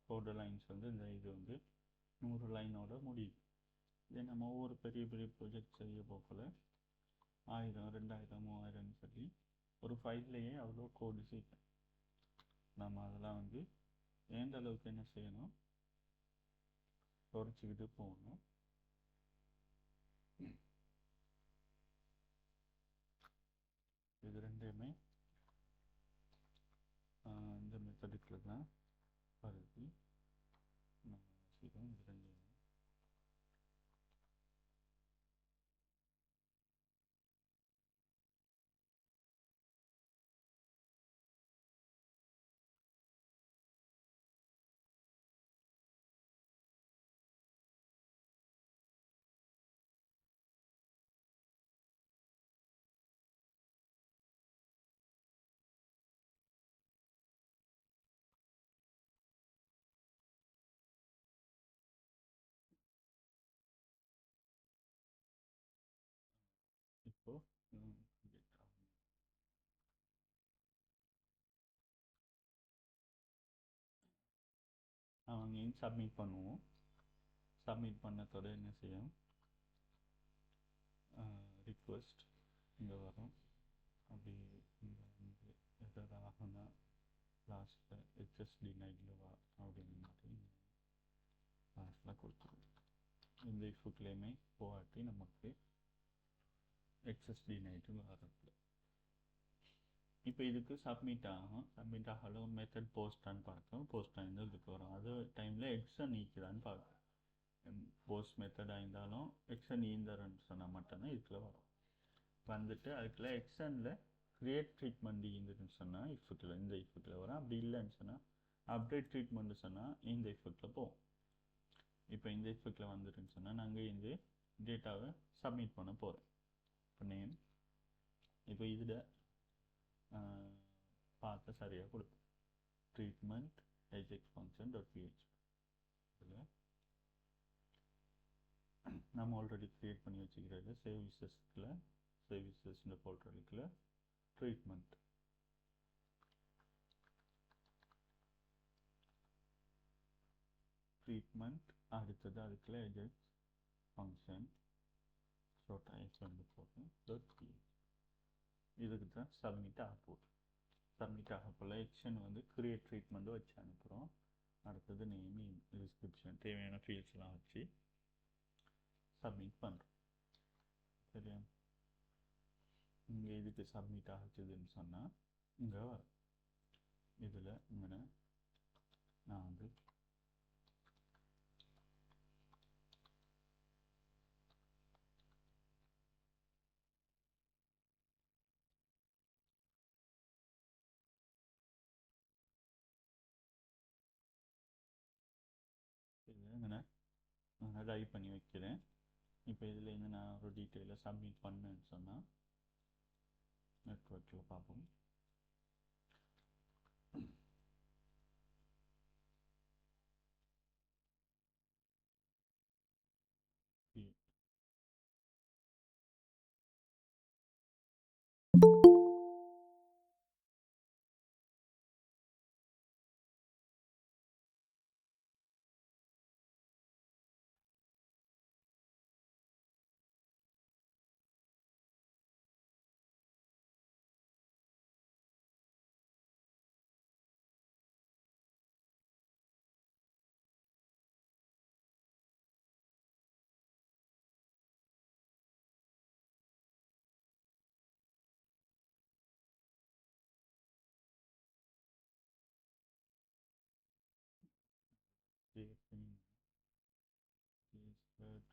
கோடு லைன்ஸ் வந்து இந்த இது வந்து 100 லைனோட முடியுது. இதே நம்ம ஒவ்வொரு பெரிய பெரிய ப்ராஜெக்ட் செய்ய போகல 1000, 2000, 3000 சொல்லி ஒரு ஃபைல்லையே அவ்வளோ கோடு சேர்க்கணும். நம்ம அதெல்லாம் வந்து எந்த அளவுக்கு என்ன செய்யணும், குறைச்சிக்கிட்டு போகணும். இது ரெண்டுமே இந்த மெத்தடுக்கில் தான் வருது. நம்ம செய்வோம் இது ரெண்டுமே. இப்போ அவங்க சப்மிட் பண்ணுவோம். சப்மிட் பண்ணத்தோட என்ன செய்யும், ரிக்வெஸ்ட் இங்கே வரும். அப்படி இங்கே வந்து எதாவது ஆகுனா லாஸ்ட்டில் ஹெச்எஸ்டி நைட்டில் வா அப்படின்னு மாதிரி லாஸ்ட்டில் கொடுத்துருவோம். இந்த இஃபுக்குலேயுமே போகாட்டி நமக்கு ஹெச்எஸ்டி நைட்டு வரல. இப்போ இதுக்கு சப்மிட் ஆகும். சப்மிட் ஆகலாம் மெத்தட் போஸ்டான்னு பார்க்கும். போஸ்ட் ஆகிருந்து இதுக்கு வரும். அது டைமில் எக்ஸன் நீக்குதான்னு பார்க்கும். போஸ்ட் மெத்தடாக இருந்தாலும் எக்ஸன் ஈந்தரன்னு சொன்னால் மட்டும்தான் இதுக்குள்ள வரும். வந்துட்டு அதுக்குள்ள எக்ஸனில் கிரியேட் ட்ரீட்மெண்ட் இருந்துன்னு சொன்னால் இஃபெக்டில் இந்த இஃபெக்டில் வரும். அப்படி இல்லைன்னு சொன்னால் அப்டேட் ட்ரீட்மெண்ட்டு சொன்னால் இந்த இஃபெக்டில் போகும். இப்போ இந்த இஃபெக்டில் வந்துட்டுன்னு சொன்னால் நாங்கள் இந்த டேட்டாவை சப்மிட் பண்ண போகிறோம். இப்போ நேம் இப்போ இதில் பார்த்து சரியாக கொடுப்போம். Treatment eject function dot PH இதில் நம்ம ஆல்ரெடி க்ரியேட் பண்ணி வச்சுக்கிறது சர்வீசஸில் சர்வீசஸ்ன்ற போல்டருக்குள்ள ட்ரீட்மெண்ட் அடுத்தது அதுக்குள்ள எஜெக்ட் ஃபங்க்ஷன் ஷார்ட் எக்ஸ் வந்து போகும் டாட் பிஹெச். இதுக்கு தான் சப்மிட் ஆக போகுது. சப்மிட் ஆக போல் எக்ஷன் வந்து கிரியேட் ட்ரீட்மெண்ட்டு வச்சு அனுப்புகிறோம். அடுத்தது நேம் டிஸ்கிரிப்ஷன் தேவையான ஃபீல்ட்ஸ்லாம் வச்சு சப்மிட் பண்ணுறோம். சரியா, இங்கே இதுக்கு சப்மிட் ஆகிடுதுன்னு சொன்னால் இங்கே வரும். இதில் இங்கே நான் வந்து இங்கே நான் டைப் பண்ணி வைக்கிறேன். இப்போ இதில் இருந்து நான் ஒரு டீட்டெயிலை சப்மிட் பண்ணேன்னு சொன்னால் நெட்வொர்க்கில் பார்ப்போம்.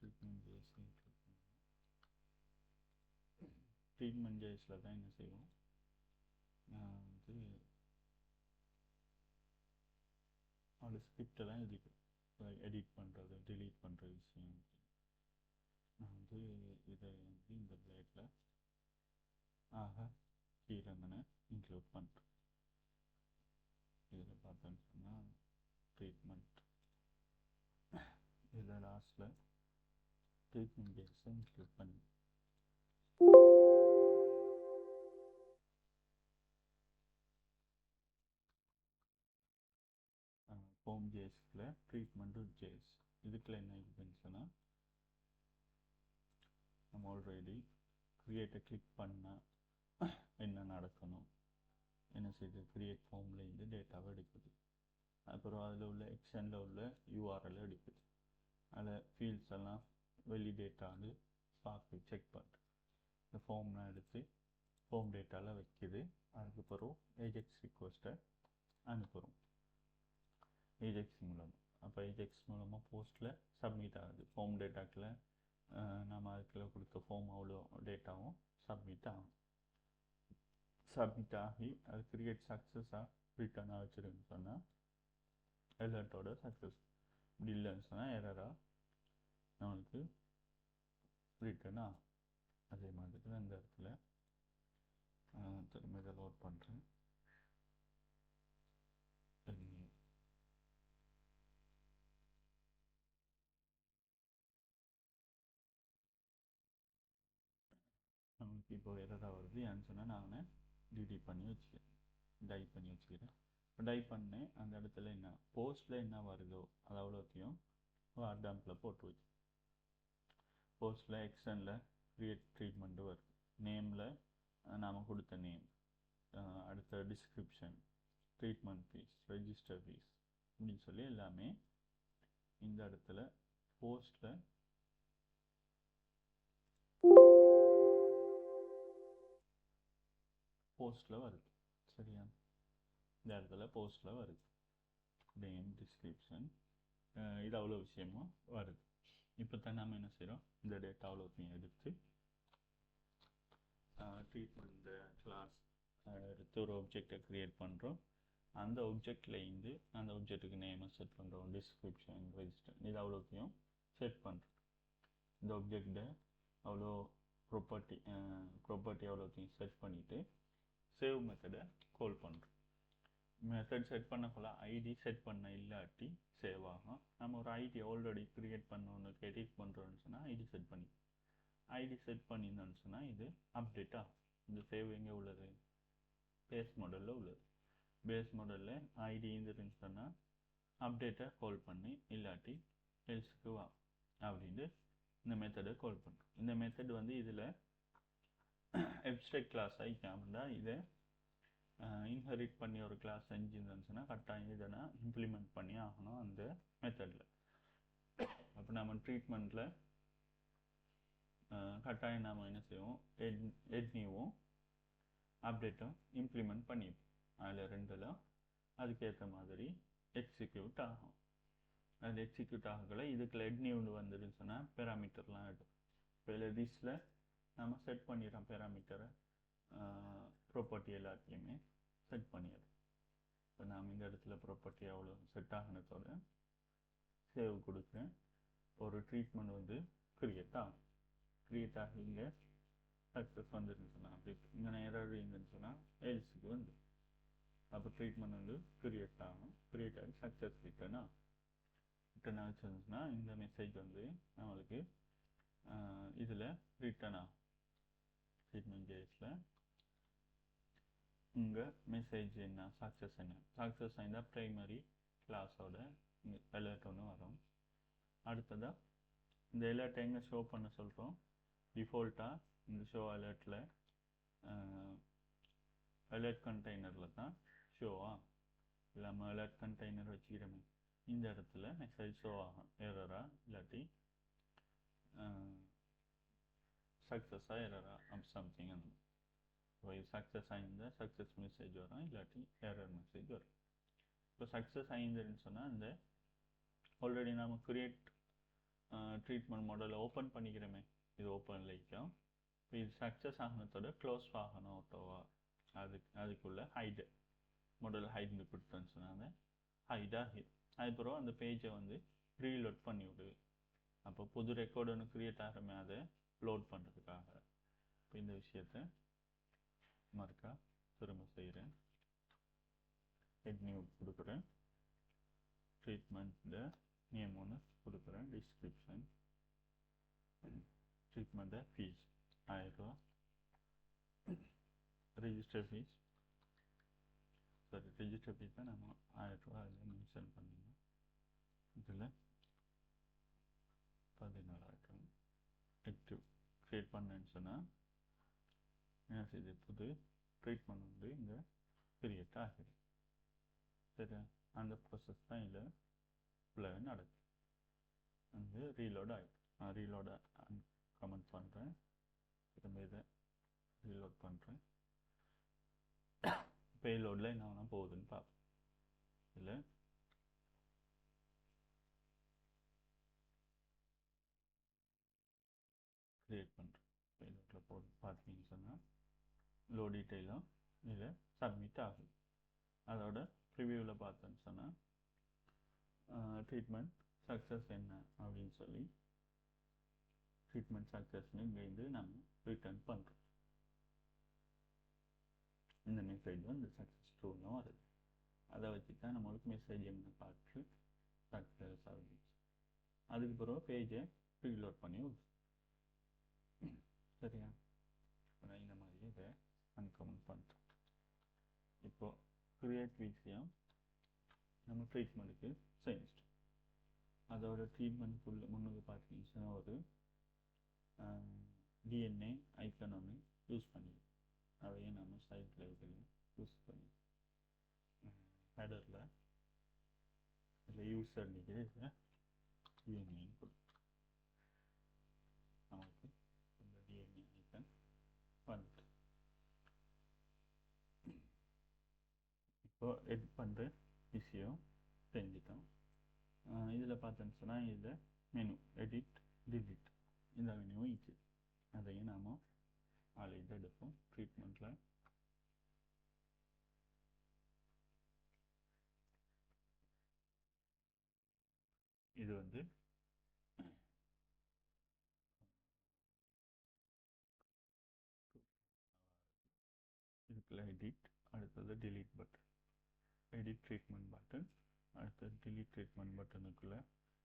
ட்ரீட்மெண்ட் ஜேஸ் ட்ரீட்மெண்ட் ஜேஸில் தான் என்ன செய்வோம் வந்து அதோட ஸ்கிரிப்டெல்லாம் எழுதிக்கிறோம், எடிட் பண்ணுறது delete பண்ணுற விஷயம். நான் வந்து இதை வந்து இந்த பிளேட்டில் கீழே இன்க்ளூட் பண்ணுறேன். இதில் பார்த்தோன்னு சொன்னால் ட்ரீட்மெண்ட், இதில் லாஸ்ட்டில் ட்ரீட்மெண்ட் பேஸை இன்க்ளூட் பண்ணி ஹோம் ஜேஸில் ட்ரீட்மெண்ட்டு ஜேஸ் இதுக்குள்ள என்ன இருக்குன்னு சொன்னால் நம்ம ஆல்ரெடி க்ரியேட்டை கிளிக் பண்ணால் என்ன நடக்கணும், என்ன செய்யுது, க்ரியேட் ஃபார்ம்லேருந்து டேட்டாவை எடுக்குது. அப்புறம் அதில் உள்ள எக்ஸ்டெண்டில் உள்ள யூஆர்எல் எடுக்குது. அதில் ஃபீல்ட்ஸ் எல்லாம் வெளி டேட்டா வந்து பார்த்து செக் பண்ணுது. இந்த ஃபார்ம்லாம் எடுத்து ஃபார்ம் டேட்டாவில் வைக்கிது. அதுக்கு பிறகு ஏஜெக்ஸ் ரிக்வெஸ்ட்டை அனுப்புகிறோம் ஏஜெக்ஸ் மூலமாக. அப்போ ஏஜெக்ஸ் மூலமாக போஸ்ட்டில் சப்மிட் ஆகுது. ஃபார்ம் டேட்டாக்கில் நம்ம அதுக்குள்ள கொடுத்த ஃபார்ம் அவ்வளோ டேட்டாவும் சப்மிட் ஆகும். சப்மிட் ஆகி அது கிரியேட் சக்ஸஸாக ரிட்டர்ன் ஆகிச்சிருன்னு சொன்னால் அலர்ட்டோட சக்ஸஸ், இப்படி இல்லைன்னு சொன்னால் எரராக நம்மளுக்கு ரிட்டர்ன் ஆகும். அதே மாதிரி தான் இந்த இடத்துல திரும்ப இதை லோட் பண்ணுறேன். நமக்கு இப்போ எரராக வருது ஏன்னு சொன்னால் நான் டிலீட் பண்ணி வச்சுக்கிறேன், டைப் பண்ணி வச்சுக்கிறேன். இப்போ டைப் பண்ணேன், அந்த இடத்துல என்ன போஸ்ட்டில் என்ன வருதோ அது அவ்வளோத்தையும் வார்டாம்பில் போட்டு வச்சு. போஸ்ட்டில் எக்ஸ்டனில் க்ரியேட் ட்ரீட்மெண்ட்டு வருது. நேமில் நாம் கொடுத்த நேம், அடுத்த description, treatment fees, register fees அப்படின்னு சொல்லி எல்லாமே இந்த இடத்துல போஸ்ட்டில் வருது. சரியா, இந்த இடத்துல போஸ்ட்டில் வருது. நேம், டிஸ்கிரிப்ஷன், இது அவ்வளோ விஷயமும் வருது. இப்போ தான் நம்ம என்ன செய்கிறோம், இந்த டேட்டா அவ்வளோத்தையும் எடுத்து ட்ரீட்மெண்ட் கிளாஸ் எடுத்து ஒரு ஆப்ஜெக்டை க்ரியேட் பண்ணுறோம். அந்த ஆப்ஜெக்ட்லேருந்து அந்த ஆப்ஜெக்ட்டுக்கு நேமை செட் பண்ணுறோம், டிஸ்கிரிப்ஷன், ரெஜிஸ்டர், இது அவ்வளோத்தையும் செட் பண்ணுறோம். இந்த ஆப்ஜெக்டை அவ்வளோ ப்ராப்பர்ட்டி அவ்வளோத்தையும் செட் பண்ணிவிட்டு சேவ் மெத்தடை கால் பண்ணுறோம். மெத்தட் செட் பண்ணக்குள்ள ஐடி செட் பண்ண இல்லாட்டி சேவ் ஆகும். நம்ம ஒரு ஐடி ஆல்ரெடி க்ரியேட் பண்ணணுன்னு எடிட் பண்ணுறோன்னு சொன்னால் ஐடி செட் பண்ணி பண்ணியிருந்தோன்னு சொன்னால் இது அப்டேட் ஆகும். இந்த சேவ் எங்கே உள்ளது, பேஸ் மாடலில் உள்ளது. பேஸ் மாடலில் ஐடி இருந்துன்னு சொன்னால் அப்டேட்டை கால் பண்ணி இல்லாட்டி எல்ஸுக்கு வா அப்படின்ட்டு இந்த மெத்தடை கால் பண்ணுறோம். இந்த மெத்தட் வந்து இதில் எப்ஸ்ட்ராக்ட் கிளாஸ் ஆகிக்கும். அப்படின்னா இதை இன்ஹெரிட் பண்ணி ஒரு கிளாஸ் செஞ்சுருந்தோன்னு சொன்னால் கட்டாயம் இதை நான் இம்ப்ளிமெண்ட் பண்ணி ஆகணும் அந்த மெத்தடில். அப்போ நம்ம ட்ரீட்மெண்ட்டில் கட்டாயம் நாம் என்ன செய்வோம், எட் நியூவும் அப்டேட்டும் இம்ப்ளிமெண்ட் பண்ணிப்போம். அதில் ரெண்டில் அதுக்கேற்ற மாதிரி எக்ஸிக்யூட் ஆகும். அது எக்ஸிக்யூட் ஆகலை இதுக்குள்ள எட் நியூன்னு வந்துடுன்னு சொன்னால் பேராமீட்டர்லாம் ஆகிடும். இப்போ இதில் திஸில் நம்ம செட் பண்ணிடுறோம் பேராமீட்டரை, ப்ராப்பர்ட்டி எல்லாத்தையுமே செட் பண்ணிடுறோம். இப்போ நாம் இந்த இடத்துல ப்ராப்பர்ட்டி அவ்வளோ செட் ஆகினதோட சேவ் கொடுக்குறேன். ஒரு ட்ரீட்மெண்ட் வந்து க்ரியேட் ஆகும். க்ரியேட் ஆகி இங்கே சக்ஸஸ் வந்துருன்னு சொன்னால் அப்படி இங்கே எரர் இருந்துன்னு சொன்னால் எல்ஸுக்கு வந்து அப்போ ட்ரீட்மெண்ட் வந்து க்ரியேட் ஆகும். க்ரியேட் ஆகி சக்ஸஸ் ரிட்டர்ன் ஆகும். ரிட்டர்ன் ஆச்சுன்னா இந்த மெசேஜ் வந்து நம்மளுக்கு இதில் ரிட்டர்ன் ஆகும். ட்ரீட்மெண்ட் ஜேஸில் உங்கள் மெசேஜ் என்ன, சக்ஸஸ் என்ன, சக்ஸஸ் ஆகிருந்தால் ப்ரைமரி கிளாஸோட அலர்ட் ஒன்று வரும். அடுத்ததாக இந்த அலர்ட்டை எங்கே ஷோ பண்ண சொல்கிறோம், டிஃபால்ட்டாக இந்த ஷோ அலர்ட்டில் அலர்ட் கண்டெய்னரில் தான் ஷோவா இல்லாமல் அலர்ட் கண்டெய்னர் வச்சுக்கிறோமே இந்த இடத்துல மெசேஜ் ஷோ ஆகும், எரரா இல்லாட்டி சக்ஸஸாக எரரா அப் சம்திங். அந்த சக்ஸஸ் ஆகியிருந்தால் சக்ஸஸ் மெசேஜ் வரும், இல்லாட்டி எரர் மெசேஜ் வரும். இப்போ சக்ஸஸ் ஆகியிருந்துன்னு சொன்னால் இந்த ஆல்ரெடி நம்ம க்ரியேட் ட்ரீட்மெண்ட் மாடலை ஓப்பன் பண்ணிக்கிறோமே, இது ஓப்பன் லைக்கும் இப்போ இது சக்ஸஸ் ஆகினதோட க்ளோஸ் ஆகணும் ஆட்டோவா. அதுக்குள்ள ஹைடு மாடல் ஹைட்னு கொடுத்தேன்னு சொன்னாங்க. ஹைட் ஆகிடும். அதுக்கப்புறம் அந்த பேஜை வந்து ரீலோட் பண்ணி விடு. அப்போ புது ரெக்கார்டு ஒன்று க்ரியேட் ஆகிறமே அதை லோட் பண்ணுறதுக்காக. இப்போ இந்த விஷயத்தை மறுக்கா திரும்ப செய்கிறேன். ஹெட் நியூ கொடுக்குறேன். ட்ரீட்மெண்ட்டில் நேம் ஒன்று கொடுக்குறேன். டிஸ்கிரிப்ஷன் ட்ரீட்மெண்ட்டை ஃபீஸ் 1000 ரூபா. ரெஜிஸ்டர் ஃபீஸ் ரெஜிஸ்டர் ஃபீஸ் தான் நம்ம 1000 ரூபா அதில் மென்ஷன் பண்ணிடணும். இதில் 14,000 ஆக்டிவ் க்ரியேட் பண்ணேன்னு சொன்னால் என்ன செய்யுது, புது ட்ரீட்மெண்ட் வந்து இங்கே கிரியேட் ஆகுது. சரி, அந்த ப்ராசஸ் தான் இதில் ஃபுல்லாக நடக்குது. வந்து ரீலோட் ஆகிடும். நான் ரீலோட கமெண்ட் பண்ணுறேன். திரும்ப இதை ரீலோட் பண்ணுறேன். பேலோடில் என்ன போகுதுன்னு பார்ப்போம். இதில் க்ரியேட் பண்ணுறேன். பேலோடில் போட்டு பார்த்தீங்கன்னு சொன்னால் லோ டீட்டெயிலும் இதில் சப்மிட் ஆகுது. அதோட ரிவ்யூவில் பார்த்தேன்னு சொன்னால் ட்ரீட்மெண்ட் சக்ஸஸ் என்ன அப்படின்னு சொல்லி ட்ரீட்மெண்ட் சக்ஸஸ்னு இங்கேருந்து நம்ம ரிட்டர்ன் பண்ணுறோம். இந்த மெசேஜ் வந்து சக்ஸஸ் ட்ரூன்னு வருது. அதை வச்சு தான் நம்மளுக்கு மெசேஜ் என்ன பார்த்து சக்ஸஸ் ஆகுது. அதுக்கு பிறகு பேஜை ரீலோட் பண்ணி விடுது. சரியா, இப்போ நான் இந்த மாதிரி இதை அன்கமெண்ட் பண்ணுறேன். இப்போது க்ரியேட் விஷயம் நம்ம ட்ரீட்மெண்ட்டுக்கு செஞ்சிட்டோம். அதோட ட்ரீட்மெண்ட்டுக்குள்ள முன்னுக்கு பார்த்தீங்கன்னா ஒரு டிஎன்ஏ ஐக்கன் ஒன்று யூஸ் பண்ணிடுவோம். அதையும் நம்ம சைட்டில் இதுலையும் யூஸ் பண்ணி ஹெடரில் இதில் யூஸர் டிஎன்ஏன்னு கொடுக்கும். நமக்கு இந்த டிஎன்ஏ ஐக்கன் வந்துட்டு இப்போ எடிட் பண்ணுற விஷயம் செஞ்சுட்டோம். இதில் பார்த்தோன்னு சொன்னால் இதில் மெனு எடிட் டிலீட் இந்த மெனு இச்சு. அதையும் நாம் ஆல்ரெடி எடுப்போம். ட்ரீட்மெண்ட்டில் இது வந்து இதுக்குள்ள எடிட், அடுத்தது delete button. Edit treatment button, அடுத்தது டிலீட் ட்ரீட்மெண்ட் பட்டனுக்குள்ள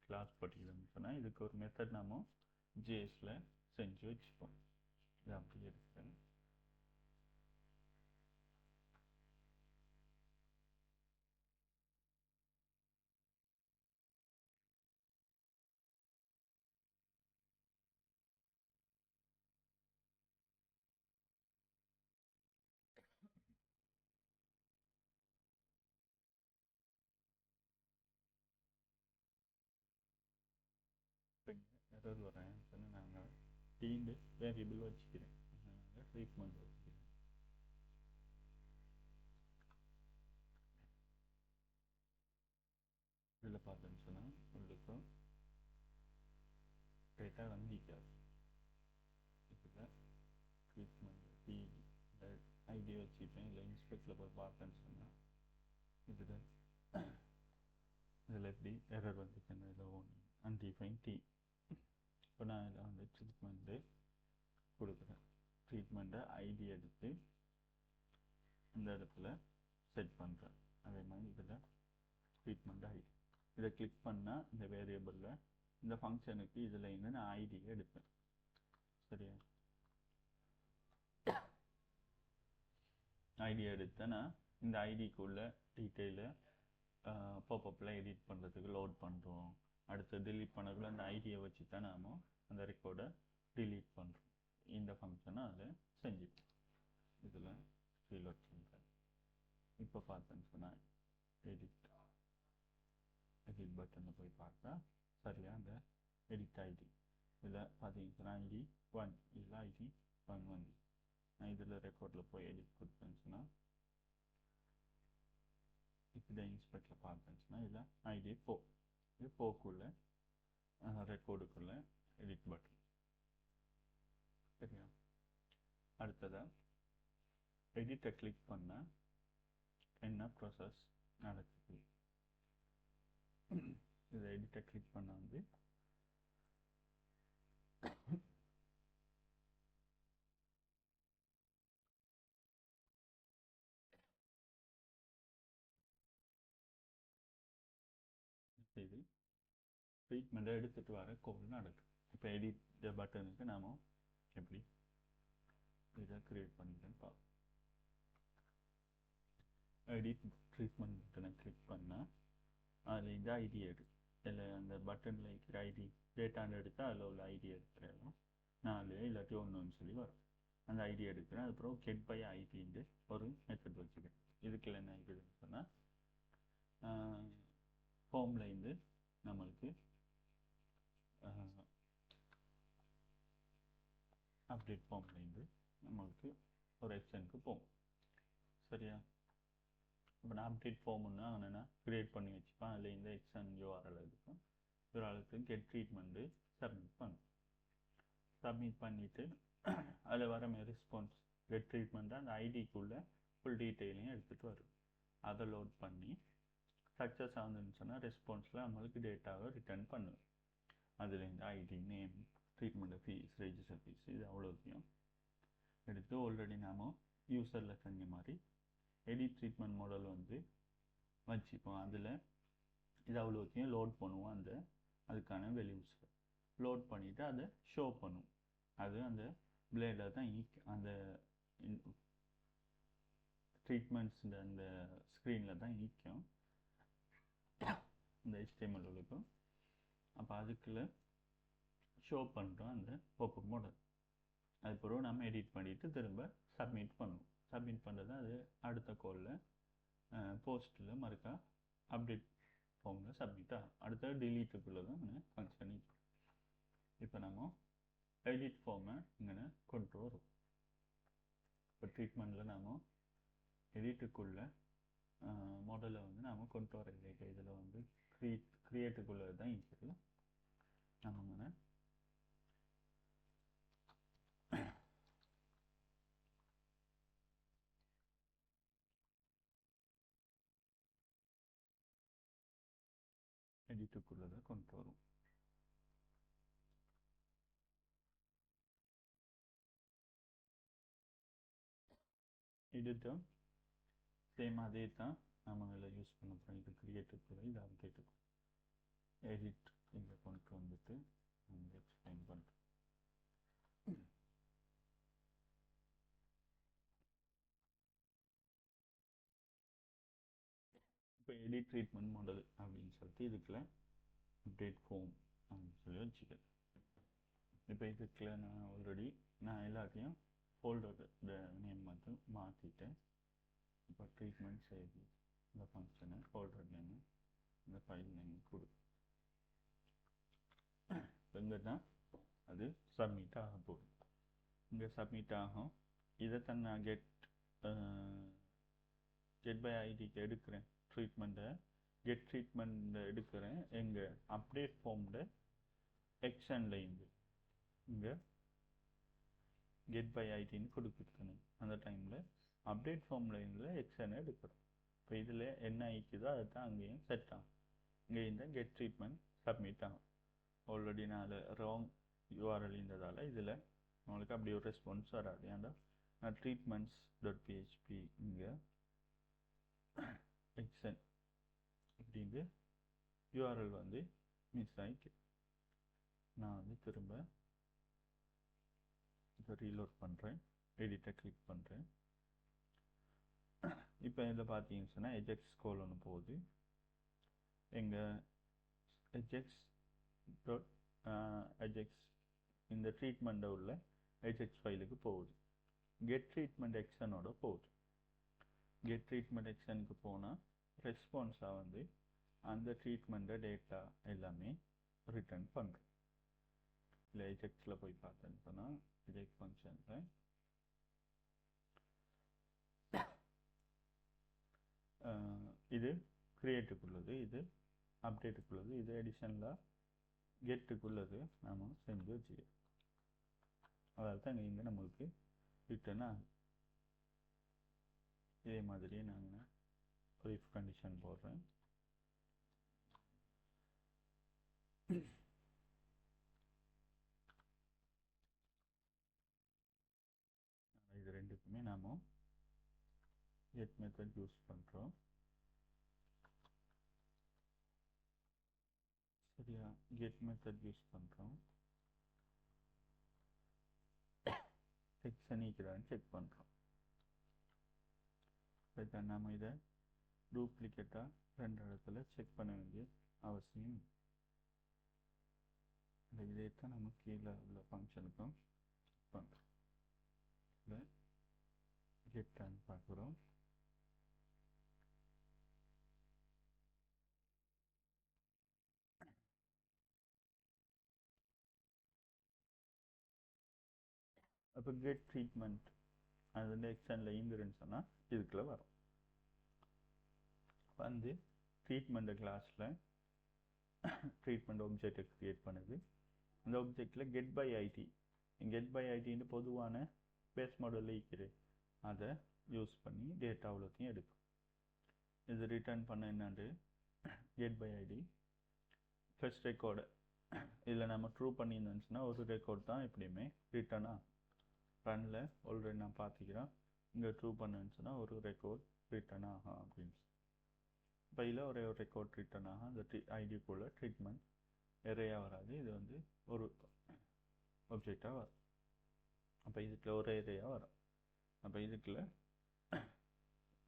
கிளாஸ் படிக்கணும்னு சொன்னால் இதுக்கு ஒரு மெத்தட் நாம ஜேஎஸில் செஞ்சு வச்சுப்போம். இதை அப்படி எடுக்கிறேன். இப்போ எரர் வரேன் சொன்னால் நாங்கள் டீண்டு வேரியபிள் வச்சுக்கிறேன். அதனால் ட்ரீட்மெண்ட் வச்சுக்கிறேன். இதில் பார்த்தோன்னு சொன்னால் உங்களுக்கு டேட்டா வந்திக்காது. இதில் ட்ரீட்மெண்ட் டிடி ஐடி வச்சுப்பேன். இல்லை இன்ஸ்பெக்டில் போய் பார்த்தேன்னு சொன்னால் இதில் எப்படி எரர் வந்துச்சுன்னா இதில் ஒன்று அன்டிஃபைன் டி. இப்போ நான் இதில் வந்து ட்ரீட்மெண்ட்டு கொடுக்குறேன். ட்ரீட்மெண்ட்டை ஐடி எடுத்து இந்த இடத்துல செட் பண்ணுறேன். அதே மாதிரி இதில் ட்ரீட்மெண்ட் ஐடி இதை கிளிக் பண்ணால் இந்த வேரியபிளில் இந்த ஃபங்க்ஷனுக்கு இதில் இருந்து நான் ஐடியை எடுப்பேன். சரியா, ஐடி எடுத்தேன்னா இந்த ஐடிக்குள்ள டீட்டெயிலை பாப்பப்பில் எடிட் பண்ணுறதுக்கு லோட் பண்ணுறோம். அடுத்து டிலீட் பண்ணக்குள்ள அந்த ஐடியை வச்சு தான் நாம் அந்த ரெக்கார்டை டிலீட் பண்ணுறோம். இந்த ஃபங்க்ஷனை அதை செஞ்சுப்போம். இதில் ரீலோட் பண்ணுறேன். இப்போ பார்த்தேன்னு சொன்னால் எடிட் பட்டனை போய் பார்த்தா சரியாக அந்த எடிட் ஐடி இதில் பார்த்தீங்கன்னா ஐடி 1 இதில் ஐடி 1 வந்து நான் இதில் ரெக்கார்டில் போய் எடிட் கொடுத்தேன்னு சொன்னால் இதை இன்ஸ்பெக்டில் பார்த்தேன்னு சொன்னால் இதில் ஐடி 4 இது 4க்குள்ள ரெக்கார்டுக்குள்ள எடிட் பட்டன். சரியா? அடுத்ததாக எடிட்டை கிளிக் பண்ண என்ன ப்ராசஸ் நடக்குது? இதை எடிட்டை கிளிக் பண்ண வந்து இது ட்ரீட்மெண்ட்டை எடுத்துகிட்டு வர கோல் நடக்கும். இப்போ எடிட் பட்டனுக்கு நாம் எப்படி இதை க்ரியேட் பண்ணிட்டேன்னு பார்ப்போம். எடிட் ட்ரீட்மெண்ட் பட்டனை கிளிக் பண்ணால் அதில் இந்த ஐடி எடு இல்லை அந்த பட்டனில் இருக்கிற ஐடி டேட்டான்னு எடுத்தால் அதில் உள்ள ஐடி எடுக்கிறோம். 4 இல்லாட்டி 1ன்னு சொல்லி வரும். அந்த ஐடி எடுக்கிறேன். அதுக்கப்புறம் கெட் பை ஐடின்னு ஒரு மெத்தட் வச்சுக்கிறேன். இதுக்குள்ள என்ன இருக்குதுன்னு சொன்னால் ஃபார்மில் இருந்து நம்மளுக்கு அப்டேட் ஃபார்ம்லேருந்து நம்மளுக்கு ஒரு எக்ஷனுக்கு போகும். சரியா? இப்போ நான் அப்டேட் ஃபார்ம்னா என்னென்னா க்ரியேட் பண்ணி வச்சுப்பேன். அதில் இந்த எக்ஷன் யூஆர்எல் இருக்கும். யூஆர்எலுக்கு கெட் ட்ரீட்மெண்ட்டு சப்மிட் பண்ணும். சப்மிட் பண்ணிவிட்டு அதில் வர ரெஸ்பான்ஸ் கெட் ட்ரீட்மெண்ட்டு அந்த ஐடிக்குள்ளே ஃபுல் டீட்டெயிலையும் எடுத்துகிட்டு வரும். அதை லோட் பண்ணி சக்ஸஸ் ஆகுதுன்னு சொன்னால் ரெஸ்பான்ஸில் நம்மளுக்கு டேட்டாவை ரிட்டர்ன் பண்ணுவேன். அதில் இந்த ID name treatment fees register fees இது அவ்வளோத்தையும் எடுத்து ஆல்ரெடி நாம் யூஸரில் செஞ்ச மாதிரி எடிட் ட்ரீட்மெண்ட் மாடல் வந்து வச்சுப்போம். அதில் இது அவ்வளோத்தையும் லோட் பண்ணுவோம். அதுக்கான வேல்யூஸ் லோட் பண்ணிவிட்டு அதை ஷோ பண்ணுவோம். அது அந்த பிளேடில் தான் அந்த ட்ரீட்மெண்ட்ஸ் அந்த ஸ்க்ரீனில் தான் ஈக்கும் இந்த HTML இருக்கும். அப்போ அதுக்குள்ள ஷோ பண்ணுறோம் அந்த பாப்பப் மாடல். அதுக்கப்புறம் நம்ம எடிட் பண்ணிவிட்டு திரும்ப சப்மிட் பண்ணுவோம். சப்மிட் பண்ணுறது அது அடுத்த காலில் போஸ்ட்டில் மறுக்கா அப்டேட் ஃபார்மில் சப்மிட் ஆகும். அடுத்த டிலீட்டுக்குள்ளே தான் ஃபங்க்ஷன். இப்போ நம்ம எடிட் ஃபார்மை இங்கே கொண்டு வரும். இப்போ ட்ரீட்மெண்ட்டில் நாம் எடிட்டுக்குள்ளே மாடலை வந்து நாம் கொண்டு வர இல்லை. இதில் வந்து க்ரியேட்டுக்குள்ளே தான் இருக்குது. நம்ம எடிட்டுக்குள்ளே தான் கொண்டு வரும். இதுதான் சேம் அதே தான் நம்ம இதில் யூஸ் பண்ண போகிறோம். இது க்ரியேட்டுக்குள்ளே இது அப்டேட்டுக்கு எடிட் இங்கே கொண்டு வந்துட்டு நம்ம எக்ஸ்பிளைன் பண்ணுறோம். இப்போ எடிட் ட்ரீட்மெண்ட் மாடல் அப்படின்னு சொல்லிட்டு இதுக்குள்ள அப்டேட் ஃபார்ம் அப்படின்னு சொல்லி வச்சுக்கிறேன். இப்போ இதுக்குள்ள நான் எல்லாத்தையும் ஃபோல்டர் நேம் மட்டும் மாற்றிட்டேன். இப்போ ட்ரீட்மெண்ட் செய்து இந்த ஃபங்க்ஷனை ஃபோல்டர் நேமு இந்த ஃபைல் நேம் கொடு. இங்கே தான் அது சப்மிட் ஆக போகுது. இங்கே சப்மிட் ஆகும். இதை தான் நான் கெட் பை ஐடிக்கு எடுக்கிறேன். கெட் ட்ரீட்மெண்ட்டை எடுக்கிறேன். எங்கள் அப்டேட் ஃபார்மில் எக்ஷனில் இங்கே கெட் பை ஐடின்னு கொடுத்துருக்கேன். அந்த டைமில் அப்டேட் ஃபார்மில் இருந்து எக்ஷனை எடுக்கிறோம். இப்போ இதில் என்ன ஆயிக்குதோ அதை தான் அங்கேயும் செட் ஆகும். இங்கே இந்த கெட் ட்ரீட்மெண்ட் சப்மிட் ஆகும். ஆல்ரெடி நான் ராங் யூஆர்எல் இருந்ததால் இதில் உங்களுக்கு அப்படி ஒரு ரெஸ்பான்ஸ் வராது. ஏன்னா நான் treatments.php இங்கே எக்ஷன் அப்படின்ட்டு யூஆர்எல் வந்து மிஸ் ஆகிக்கு. நான் வந்து திரும்ப இதை ரீலோட் பண்ணுறேன். எடிட்டை கிளிக் பண்ணுறேன். இப்போ இதில் பார்த்தீங்கன்னு சொன்னால் எஜெக்ஸ் கோலன்னு போகுது. எங்கள் எஜெக்ஸ் இந்த ட்ரீட்மெண்ட்டை உள்ள எஜெக்ஸ் ஃபைலுக்கு போகுது. கெட் ட்ரீட்மெண்ட் எக்ஷனோட போகுது. கெட் ட்ரீட்மெண்ட் எக்ஷனுக்கு போனால் ரெஸ்பான்ஸாக வந்து அந்த ட்ரீட்மெண்ட்டை டேட்டா எல்லாமே ரிட்டர்ன் பண்ணுறேன். இல்லை எஜெக்ஸில் போய் பார்த்தேன்னு சொன்னால் எஜெக்ட் ஃபங்க்ஷனில் இது க்ரியேட்டுக்குள்ளது, இது அப்டேட்டுக்குள்ளது, இது எடிஷனில் கெட்டுக்குள்ளது நாம் செஞ்சு வச்சுக்கிறோம். அதாவது தான் இங்கே நம்மளுக்கு ரிட்டர்ன் ஆகுது. இதே மாதிரியே நாங்கள் ஒரு இஃப் கண்டிஷன் போடுறேன். இது ரெண்டுக்குமே நாம் கெட் மெத்தட் யூஸ் பண்ணுறோம். சரியா, கெட் மெத்தட் யூஸ் பண்ணுறோம். செக்ஷன் ஈக்குவலான்னு செக் பண்ணுறோம். இப்போ நாம் இதை டூப்ளிகேட்டாக ரெண்டு இடத்துல செக் பண்ண வேண்டிய அவசியம். இந்த இதைத்தான் நம்ம கீழே உள்ள ஃபங்க்ஷனுக்கும் பண்ணுறோம். இதை கெட்டான்னு பார்க்குறோம். அப்போ கெட் ட்ரீட்மெண்ட் அது வந்து எக்ஸ்டர்னில் இருந்துருன்னு சொன்னால் இதுக்குள்ளே வரும். வந்து ட்ரீட்மெண்ட் கிளாஸில் ட்ரீட்மெண்ட் ஆப்ஜெக்டை க்ரியேட் பண்ணுது. இந்த ஆப்ஜெக்டில் கெட் பை ஐடின்னு பொதுவான பேஸ் மாடலில் இருக்கிறது. அதை யூஸ் பண்ணி டேட்டா அவ்வளோத்தையும் எடுக்கும். இது ரிட்டர்ன் பண்ண என்னண்டு get by ID first record. இதில் நம்ம ட்ரூ பண்ணியிருந்தோம்னா ஒரு ரெக்கார்ட் தான் எப்படியுமே ரிட்டர்னாக ரன்னில் ஆல்ரெடி நான் பார்த்துக்கிறேன். இங்கே ட்ரூ பண்ணுச்சுன்னா ஒரு ரெக்கார்ட் ரிட்டர்ன் ஆகும் அப்படின்னு. இப்போ இதில் ஒரே ஒரு ரெக்கார்ட் ரிட்டர்ன் ஆகும். அந்த ஐடிக்குள்ள ட்ரீட்மெண்ட் எரையாக வராது. இது வந்து ஒரு ஆப்ஜெக்டாக வரும். அப்போ இதுக்குள்ள ஒரு ஏரியாக வரும். அப்போ இதுக்குள்ள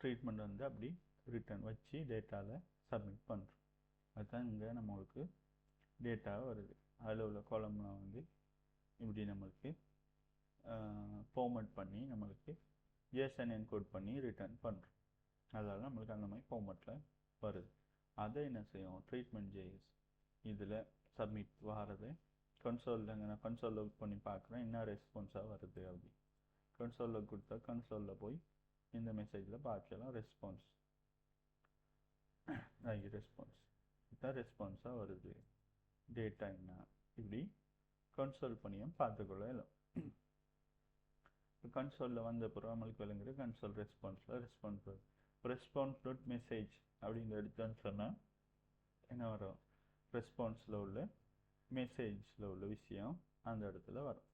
ட்ரீட்மெண்ட் வந்து அப்படி ரிட்டர்ன் வச்சு டேட்டாவில் சப்மிட் பண்ணுறோம். அதுதான் இங்கே நம்மளுக்கு டேட்டாக வருது. அதில் உள்ள காலம்லாம் வந்து இப்படி நம்மளுக்கு ஃபார்மேட் பண்ணி நம்மளுக்கு ஜேசன் என்கோட் பண்ணி ரிட்டர்ன் பண்ணுறோம். அதனால் நம்மளுக்கு அந்த மாதிரி ஃபார்மேட்டில் வருது. அதை என்ன செய்யும் ட்ரீட்மெண்ட் ஜேஎஸ் இதில் சப்மிட் வர்றது கன்சோலில் நான் கன்சோலில் ஒர்க் பண்ணி பார்க்குறேன் என்ன ரெஸ்பான்ஸாக வருது அப்படி. கன்சோலில் கொடுத்தா கன்சோலில் போய் இந்த மெசேஜில் பார்க்கலாம் ரெஸ்பான்ஸ் இதுதான் ரெஸ்பான்ஸாக வருது. டேட்டா என்ன இப்படி கன்சோல் பண்ணியும் பார்த்துக்கொள்ளலாம். இப்போ கன்சோலில் வந்த அப்புறம் நம்மளுக்கு விளங்குற கன்சோல் ரெஸ்பான்ஸ் டாட் மெசேஜ் அப்படின்னு எடுத்தோன்னு சொன்னால் என்ன வரும் ரெஸ்பான்ஸில் உள்ள மெசேஜில் உள்ள விஷயம் அந்த இடத்துல வரும்.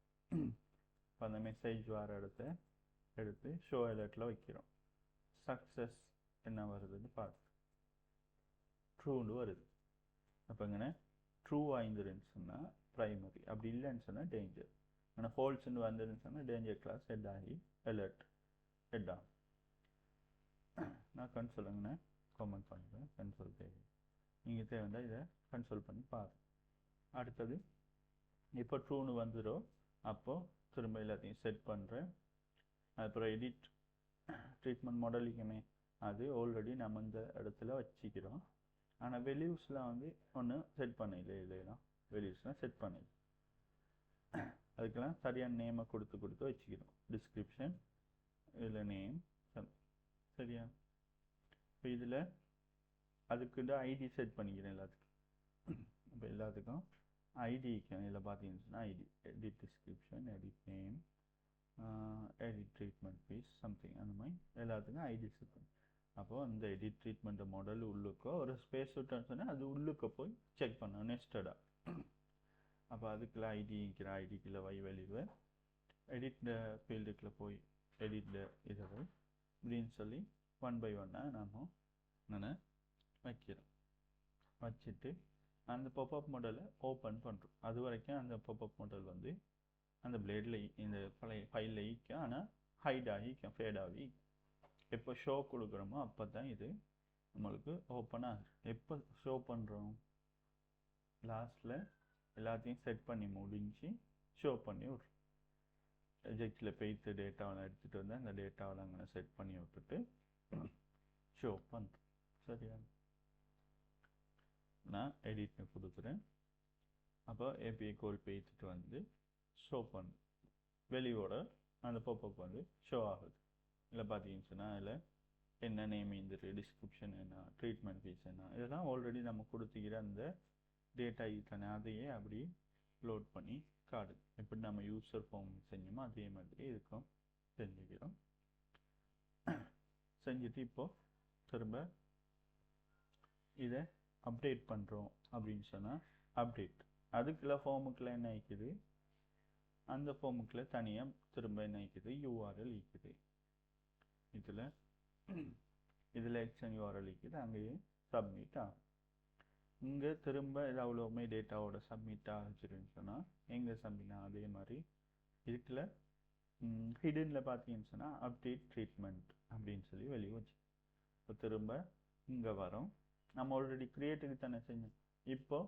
இப்போ அந்த மெசேஜ் வர இடத்த எடுத்து ஷோ அலர்ட்டில் வைக்கிறோம். சக்ஸஸ் என்ன வருதுன்னு பார்த்து ட்ரூன்னு வருது. அப்போ இங்கே ட்ரூ ஆயிருந்துன்னு சொன்னால் ப்ரைமரி, அப்படி இல்லைன்னு சொன்னால் டேஞ்சர். ஆனால் ஃபால்ஸ்ன்னு வந்ததுன்னு சொன்னால் டேஞ்சர் கிளாஸ் ஹெட் ஆகி அலர்ட் ஹெட் ஆகும். நான் கன்சோலுங்கண்ணே கமெண்ட் பண்ணுறேன். கன்சோல் தேவை நீங்கள் தேவைண்டா இதை கன்சோல் பண்ணி பாருங்கள். அடுத்தது இப்போ ட்ரூன்னு வந்துடும். அப்போது திரும்ப எல்லாத்தையும் செட் பண்ணுறேன். அப்புறம் எடிட் ட்ரீட்மெண்ட் மாடலிங்குமே அது ஆல்ரெடி நம்ம இந்த இடத்துல வச்சுக்கிறோம். ஆனால் வெல்யூஸில் வந்து ஒன்று செட் பண்ணல. இல்லைனா வெல்யூஸ்லாம் செட் பண்ணல. அதுக்கெல்லாம் சரியான நேமை கொடுத்து வச்சுக்கிறோம். டிஸ்கிரிப்ஷன் இதில் நேம் சரியா. இப்போ இதில் அதுக்குள்ள ஐடி செட் பண்ணிக்கிறேன் எல்லாத்துக்கும். இப்போ எல்லாத்துக்கும் ஐடிக்கும் இதில் பார்த்தீங்கன்னா ID edit description edit name edit treatment fees something அந்த மாதிரி எல்லாத்துக்கும் ஐடி செட் பண்ணி. அப்போது அந்த எடிட் ட்ரீட்மெண்ட் மாடல் உள்ளுக்கோ ஒரு ஸ்பேஸ் விட்டோன்னு சொன்னால் அது உள்ளுக்க போய் செக் பண்ணணும் நெஸ்டடாக. அப்போ அதுக்குள்ள ஐடிங்கிற ஐடிக்குள்ள வேல்யூவை எடிட் ஃபீல்டுக்குள்ள போய் எடிட் இதை இப்படின்னு சொல்லி 1 by 1 நாம் வைக்கிறோம். வச்சுட்டு அந்த பாப்அப் மாடலை ஓப்பன் பண்ணுறோம். அது வரைக்கும் அந்த பாப்அப் மாடல் வந்து அந்த பிளேடில் இந்த பழைய ஃபைலில் ஈக்கும். ஆனால் ஹைட் ஆகிக்கும் ஃபேட் ஆகி எப்போ ஷோ கொடுக்குறோமோ அப்போ தான் இது நம்மளுக்கு ஓப்பன் ஆகுது. எப்போ ஷோ பண்ணுறோம் லாஸ்ட்டில் எல்லாத்தையும் செட் பண்ணி முடிஞ்சு ஷோ பண்ணி விட்றோம். ப்ரொஜெக்டில் போய்ட்டு டேட்டாவில் எடுத்துகிட்டு வந்து அந்த டேட்டாவில் அங்கே செட் பண்ணி விட்டுட்டு ஷோ பண்ணுறோம். சரியா, நான் எடிட்னு கொடுக்குறேன். அப்போ ஏபிஐ கோல் போய்த்துட்டு வந்து ஷோ பண்ணு வெளியோட அந்த பாப்அப் வந்து ஷோ ஆகுது. இல்லை பார்த்தீங்கன்னு சொன்னால் அதில் என்ன நேம் இருந்துட்டு டிஸ்கிரிப்ஷன் என்ன ட்ரீட்மெண்ட் ஃபீஸ் என்ன இதெல்லாம் ஆல்ரெடி நம்ம கொடுத்துக்கிற அந்த டேட்டா தானே அதையே அப்படி லோட் பண்ணி காட்டுது. எப்படி நம்ம யூசர் ஃபார்ம் செஞ்சோமோ அதே மாதிரி இருக்கும் செஞ்சுக்கிறோம். செஞ்சுட்டு இப்போ திரும்ப இதை அப்டேட் பண்ணுறோம் அப்படின்னு சொன்னால் அப்டேட் அதுக்குள்ள ஃபார்முக்குள்ள என்ன ஆயிக்குது, அந்த ஃபார்முக்குள்ள தனியாக திரும்ப என்ன ஆயிக்குது, யூஆர்எல் இருக்குது. இதில் எக்ஸ்என் யூஆர்எல் இருக்குது, அங்கேயே சப்மிட் ஆகும். இங்கே திரும்ப இது அவ்வளோவுமே டேட்டாவோட சப்மிட் ஆகிச்சுன்னு சொன்னால் எங்கே சப்மிட் ஆகும், அதே மாதிரி இதுக்குள்ள ஹிடனில் பார்த்தீங்கன்னு சொன்னால் அப்டேட் ட்ரீட்மெண்ட் அப்படின்னு சொல்லி வெளியே வச்சு இப்போ திரும்ப இங்கே வரும். நம்ம ஆல்ரெடி கிரியேட்டுக்கு தானே செஞ்சோம். இப்போ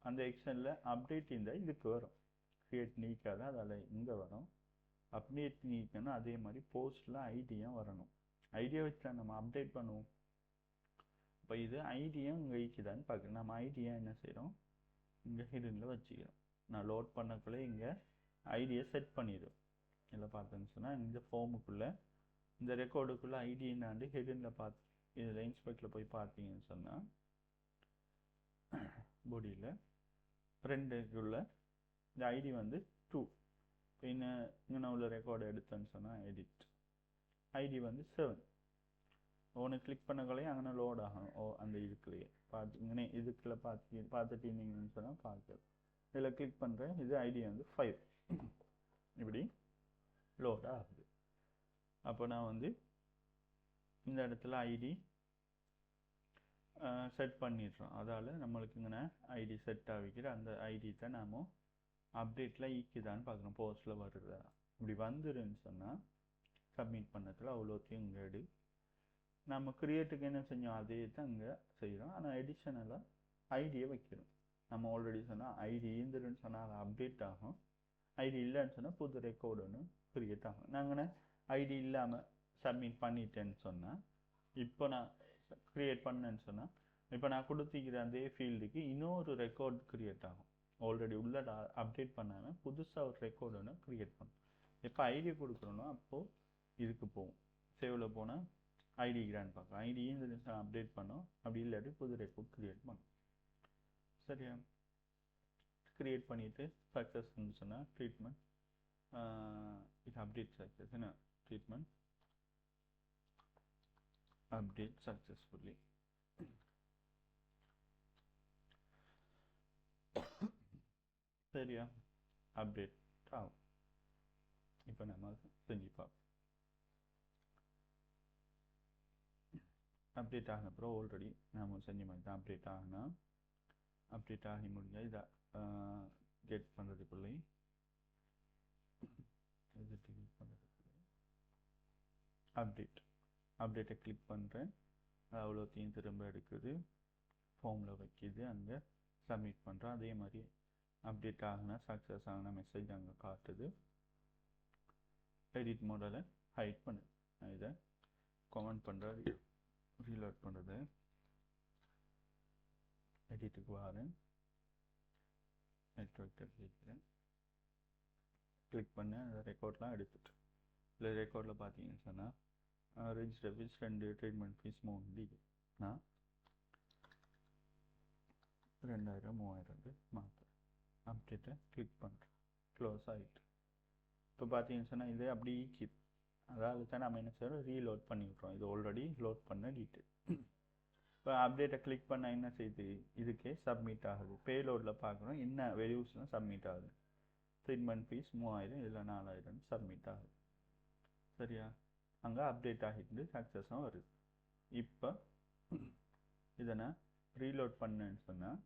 அந்த எக்ஸ்டென்ல அப்டேட் இந்த இதுக்கு வரும். கிரியேட் நீக்காத அதில் இங்கே வரும். அப்டேட் நீக்கணும். அதே மாதிரி போஸ்ட்டில் ஐடியும் வரணும். ஐடியா வச்சு தான் நம்ம அப்டேட் பண்ணுவோம். இப்போ இது ஐடியும் இங்கே ஈக்குதான்னு பார்க்கணும். நம்ம ஐடியா என்ன செய்கிறோம், இங்கே ஹிடனில் வச்சுக்கிறோம். நான் லோட் பண்ணக்குள்ளே இங்கே ஐடியை செட் பண்ணிடும். இல்லை பார்த்தேன்னு சொன்னால் இந்த ஃபார்முக்குள்ளே இந்த ரெக்கார்டுக்குள்ளே ஐடி என்னாண்டு ஹிடனில் பார்த்து இதில் இன்ஸ்பெக்டில் போய் பார்த்தீங்கன்னு சொன்னால் பாடியில் ரெண்டுக்குள்ள இந்த ஐடி வந்து 2. இங்கே உள்ள ரெக்கார்டு எடுத்தேன்னு சொன்னால் எடிட் ஐடி வந்து 7. ஒன்று கிளிக் பண்ணக்குள்ளே அங்கே லோட் ஆகணும். அந்த இதுக்குள்ளேயே பார்த்து இங்கே இதுக்குள்ளே பார்த்துட்டீங்கன்னு சொன்னால் பார்க்குறது. இதில் கிளிக் பண்ணுறேன். இது ஐடி வந்து 5 இப்படி லோட் ஆகுது. அப்போ நான் வந்து இந்த இடத்துல ஐடி செட் பண்ணிடுறோம். அதால் நம்மளுக்கு இங்கே ஐடி செட் ஆகிக்கிற அந்த ஐடி தான் நாம் அப்டேட்டில் ஈக்குதான்னு பார்க்குறோம். போஸ்ட்டில் வருதா இப்படி வந்துருன்னு சொன்னால் சப்மிட் பண்ணதில் அவ்வளோத்தையும் இங்கே எடு. நம்ம கிரியேட்டுக்கு என்ன செஞ்சோம் அதே தான் இங்கே செய்கிறோம். ஆனால் எடிஷனலாக ஐடியை வைக்கிறோம். நம்ம ஆல்ரெடி சொன்னால் ஐடி இருந்துருன்னு சொன்னால் அது அப்டேட் ஆகும். ஐடி இல்லைன்னு சொன்னால் புது ரெக்கார்டு ஒன்று கிரியேட் ஆகும். நாங்கள் ஐடி இல்லாமல் சப்மிட் பண்ணிட்டேன்னு சொன்னால் இப்போ நான் கிரியேட் பண்ணேன்னு சொன்னால் இப்போ நான் கொடுத்திக்கிற அதே ஃபீல்டுக்கு இன்னொரு ரெக்கார்ட் கிரியேட் ஆகும். ஆல்ரெடி உள்ள அப்டேட் பண்ணாமல் புதுசாக ஒரு ரெக்கார்டு ஒன்று கிரியேட் பண்ணும். எப்போ ஐடி கொடுக்குறோன்னா அப்போது இதுக்கு போகும். சேவில் போனால் ஐடி கிராண்ட் பார்க்கலாம். ஐடி இந்த அப்டேட் பண்ணோம். அப்படி இல்லாட்டி புது ரெக்கார்ட் கிரியேட் பண்ணும். சரியா? கிரியேட் பண்ணிவிட்டு சக்ஸஸ்ன்னு சொன்னால் ட்ரீட்மெண்ட் இது அப்டேட் சக்ஸஸ் என்ன ட்ரீட்மெண்ட் update successfully. சரியா? அப்டேட் ஆகும். இப்போ நம்ம செஞ்சு பார்ப்போம். அப்டேட் ஆகின அப்புறம் ஆல்ரெடி நம்ம செஞ்ச மாதிரி தான் அப்டேட் ஆகினா அப்டேட் ஆகி முடிஞ்சால் இதை கெட் பண்ணுறதுக்குள்ளே அப்டேட்டை கிளிக் பண்ணுறேன். அவ்வளோத்தையும் திரும்ப எடுக்குது, ஃபார்மில் வைக்கிது, அங்கே சப்மிட் பண்ணுறேன். அதே மாதிரி அப்டேட் ஆகினா சக்ஸஸ் ஆகின மெசேஜ் அங்கே காட்டுது. எடிட் மாடலை ஹைட் பண்ணு. நான் இதை கமெண்ட் பண்ணுறேன், ரீலோட் பண்ணுறது. எடிட்டுக்கு வரேன், நெட்வொர்க் கேட்குறேன், கிளிக் பண்ண அந்த ரெக்கார்ட்லாம் எடுத்துட்டு இல்லை ரெக்கார்டில் பார்த்தீங்கன்னு சொன்னால் ரெஜிஸ்டர் ஃபீஸ் 2 ட்ரீட்மெண்ட் ஃபீஸ் 3 நான் 2000 3000 மாற்றுறேன். அப்டேட்டை கிளிக் பண்ணுறேன், க்ளோஸ் ஆகிட்டு. இப்போ பார்த்தீங்கன்னு சொன்னால் இது அப்படி கீப் அதாவது தான் நம்ம என்ன செய்யறோம், ரீலோட் பண்ணி விட்றோம். இது ஆல்ரெடி லோட் பண்ண டீட்டெயில். இப்போ அப்டேட்டை கிளிக் பண்ணால் என்ன செய்யுது, இதுக்கே சப்மிட் ஆகுது. பேலோடில் பார்க்குறோம் என்ன வேல்யூஸ்லாம் சப்மிட் ஆகுது. ட்ரீட்மெண்ட் ஃபீஸ் 3000 இதில் 4000 சப்மிட் ஆகுது. சரியா? அங்கே அப்டேட் ஆகிட்டு சக்ஸஸும் வருது. இப்போ இதை நான் ரீலோட் பண்ணேன்னு சொன்னால்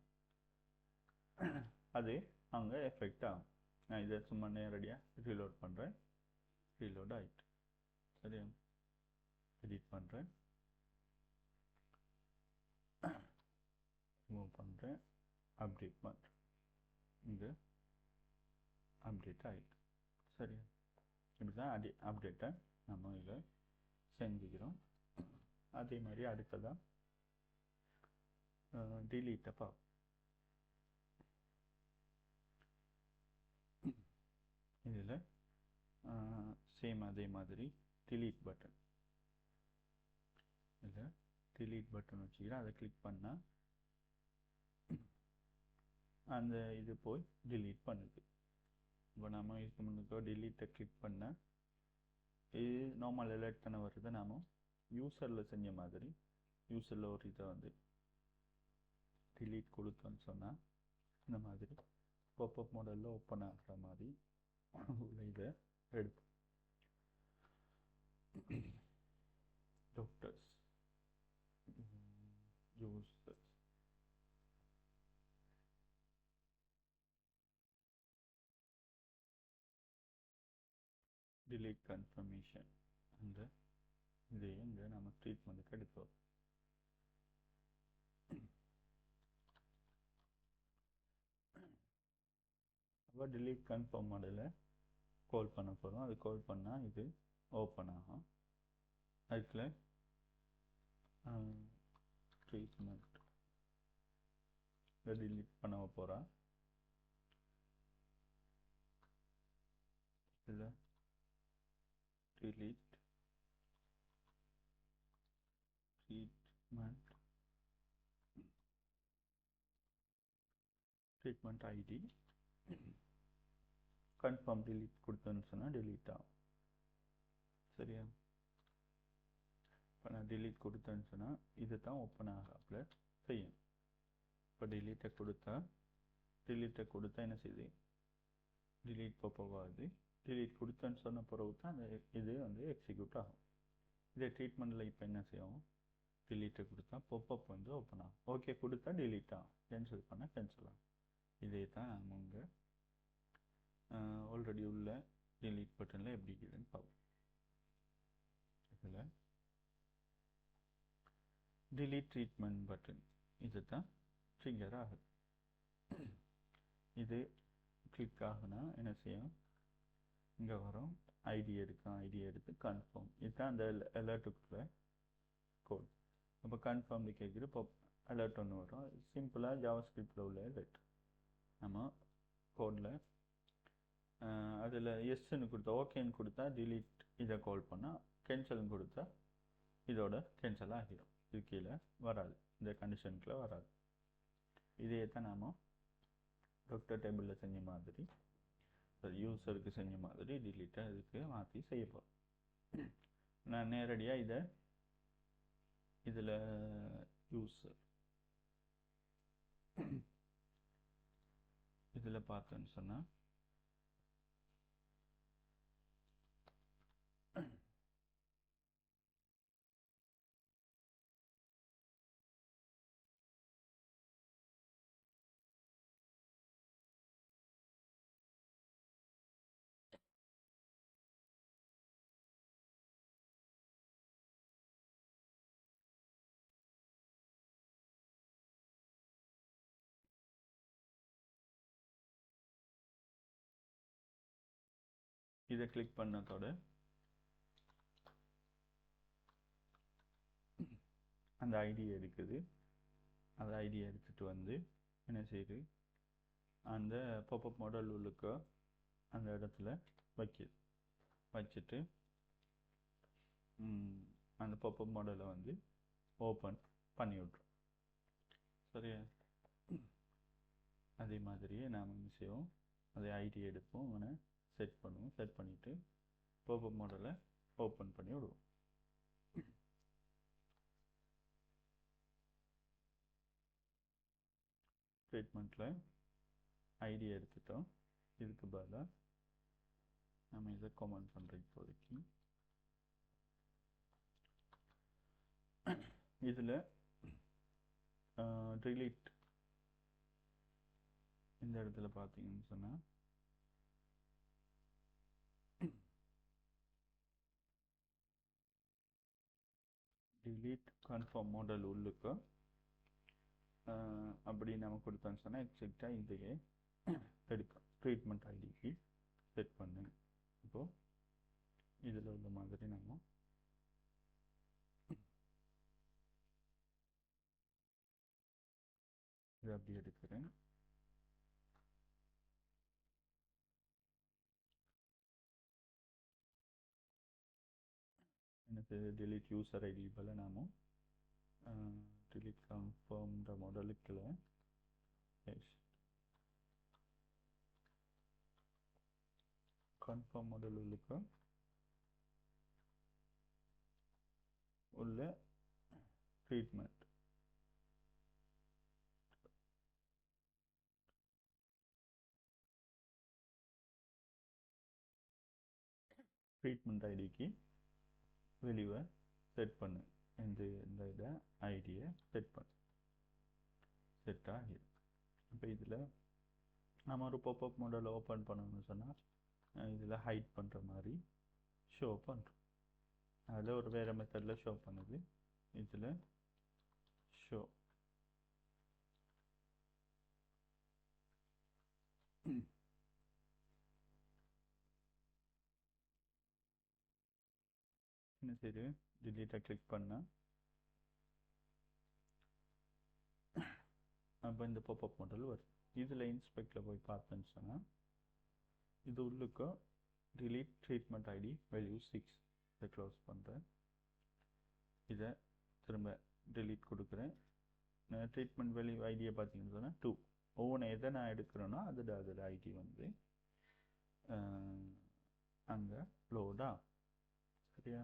அது அங்கே எஃபெக்ட் ஆகும். நான் இதை சும்மா நேரடியாக ரீலோட் பண்ணுறேன், ரீலோட் ஆகிட்டு. சரியா? எடிட் பண்ணுறேன், மூவ் பண்ணுறேன், அப்டேட் பண்ணுறேன். இங்கே அப்டேட் ஆகிட்டு. சரியா? இப்படி தான் அப்டேட்டை நம்ம இதில் செஞ்சுக்கிறோம். அதே மாதிரி அடுத்ததாக டிலீட்டை பார்ப்போம். இதில் சேம் அதே மாதிரி டிலீட் பட்டன், இதில் டிலீட் பட்டன் வச்சுக்கிறேன். அதை கிளிக் பண்ணால் அந்த இது போய் delete பண்ணுது. இப்போ நம்ம இதுக்கு முன்னுக்கு delete கிளிக் பண்ண இது நார்மல் alert தானே வருது. நாம யூசரில் செஞ்ச மாதிரி யூசரில் ஒரு இதை வந்து delete கொடுத்தோன்னு சொன்னால் இந்த மாதிரி பாப்அப் மாடலில் ஓப்பன் ஆகிற மாதிரி உள்ள இதை எடுப்போம். டாக்டர்ஸ் யூசர்ஸ் delete confirmation அந்த இதையே இங்கே நம்ம ட்ரீட்மெண்ட்டுக்கு எடுக்கிறோம். அப்போ delete confirm மாடலில் கால் பண்ண போகிறோம். அது கால் பண்ணால் இது ஓப்பன் ஆகும். அதுக்குள்ள ட்ரீட்மெண்ட் delete பண்ண போகிறோம். இதில் delete treatment ID confirm delete கொடுத்தோன்னு சொன்னால் delete ஆகும். சரியா? இப்போ நான் delete கொடுத்தேன்னு சொன்னால் இது தான் ஓப்பன் ஆகாப்புல செய்யும். இப்போ delete கொடுத்தா என்ன செய்யுது? delete போகாது. delete கொடுத்தேன்னு சொன்ன பிறகு தான் அந்த இது வந்து எக்ஸிக்யூட் ஆகும். இதே ட்ரீட்மெண்ட்டில் இப்போ என்ன செய்யும்? delete கொடுத்தா பாப்அப் வந்து ஓப்பன் ஆகும். ஓகே கொடுத்தா delete ஆகும். கேன்சல் பண்ணால் கேன்சல் ஆகும். இதே தான் நம்ம இங்கே ஆல்ரெடி உள்ள delete பட்டனில் எப்படி இருக்குதுன்னு பார்ப்போம். இதில் delete ட்ரீட்மெண்ட் பட்டன் இது தான் ட்ரிகர் ஆகுது. இது கிளிக் ஆகுனா என்ன செய்யும்? இங்கே வரும் ஐடி எடுத்து கன்ஃபார்ம். இதுதான் அந்த அலர்ட்டுக்குள்ள கோட். அப்போ கன்ஃபார்ம் கேட்குது. இப்போ அலர்ட் ஒன்று வரும். சிம்பிளாக ஜாவாஸ்கிரிப்டில் உள்ள அலர்ட். நம்ம கோடில் அதில் எஸ்ன்னு கொடுத்தா ஓகேன்னு கொடுத்தா delete இதை கால் பண்ணால், கேன்சல்னு கொடுத்தா இதோட கேன்சல் ஆகிடும். இது கீழே வராது, இந்த கண்டிஷனுக்குள்ளே வராது. இதே தான் நாம் டாக்டர் டேபிளில் செஞ்ச மாதிரி யூசருக்கு செஞ்ச மாதிரி delete இதுக்கு மாற்றி செய்ய போகிறோம். நான் நேரடியாக இதில் யூசர் இதில் பார்த்தேன்னு சொன்னால் இதை கிளிக் பண்ணதோட அந்த ஐடியை எடுக்குது. அந்த ஐடியை எடுத்துகிட்டு வந்து என்ன செய்யுது? அந்த பாப்அப் மாடல் உள்ளுக்க அந்த இடத்துல வைக்குது. வச்சுட்டு அந்த பாப்அப் மாடலை வந்து ஓப்பன் பண்ணி விட்ரும். சரியா? அதே மாதிரியே நாம் என்ன செய்வோம்? அதே ஐடி எடுப்போம், அவனை செட் பண்ணுவோம். செட் பண்ணிவிட்டு பாப்அப் மாடலை ஓப்பன் பண்ணி விடுவோம். ட்ரீட்மெண்ட்டில் ஐடி எடுத்துட்டோம். இதுக்கு பதிலாக நம்ம இதை கமெண்ட் பண்ணுறோம். இப்போதைக்கு இதில் delete இந்த இடத்துல பார்த்தீங்கன்னு சொன்னால் delete confirm மாடல் உள்ளுக்கு அப்படி நம்ம கொடுத்தோன்னு சொன்னால் எக்ஸாக்டாக இதையே எடுக்கும். ட்ரீட்மெண்ட் ஐடிக்கு செட் பண்ணு. இப்போது இதில் உள்ள மாதிரி நம்ம இதை அப்படி எடுக்கிறேன். எனக்கு delete யூசர் ஐடி போல் நாம delete confirm மாடலுக்குள்ள கன்ஃபார்ம் மாடல் உள்ள ட்ரீட்மெண்ட் ஐடிக்கு வெளியே செட் பண்ணு இந்த இதை ஐடியை செட் ஆகிடும். இப்போ இதில் நம்ம ஒரு பாப்அப் மாடல் ஓப்பன் பண்ணணும்னு சொன்னால் இதில் ஹைட் பண்ணுற மாதிரி ஷோ பண்ணுறோம். அதில் ஒரு வேறு மெத்தடில் ஷோ பண்ணுது. இதில் ஷோ என்ன சரி டிலீட்டை கிளிக் பண்ணால் அப்போ இந்த பாப்அப் மாடல் வருது. இதில் இன்ஸ்பெக்டில் போய் பார்த்தேன்னு சொன்னால் இது உள்ளுக்கு delete treatment ID value 6 இதை க்ளோஸ் பண்ணுறேன். இதை திரும்ப delete கொடுக்குறேன். ட்ரீட்மெண்ட் வேல்யூ ஐடியை பார்த்தீங்கன்னு சொன்னால் 2. ஒவ்வொன்று எதை நான் எடுக்கிறேனோ அதோட ஐடி வந்து அங்கே லோடா. சரியா?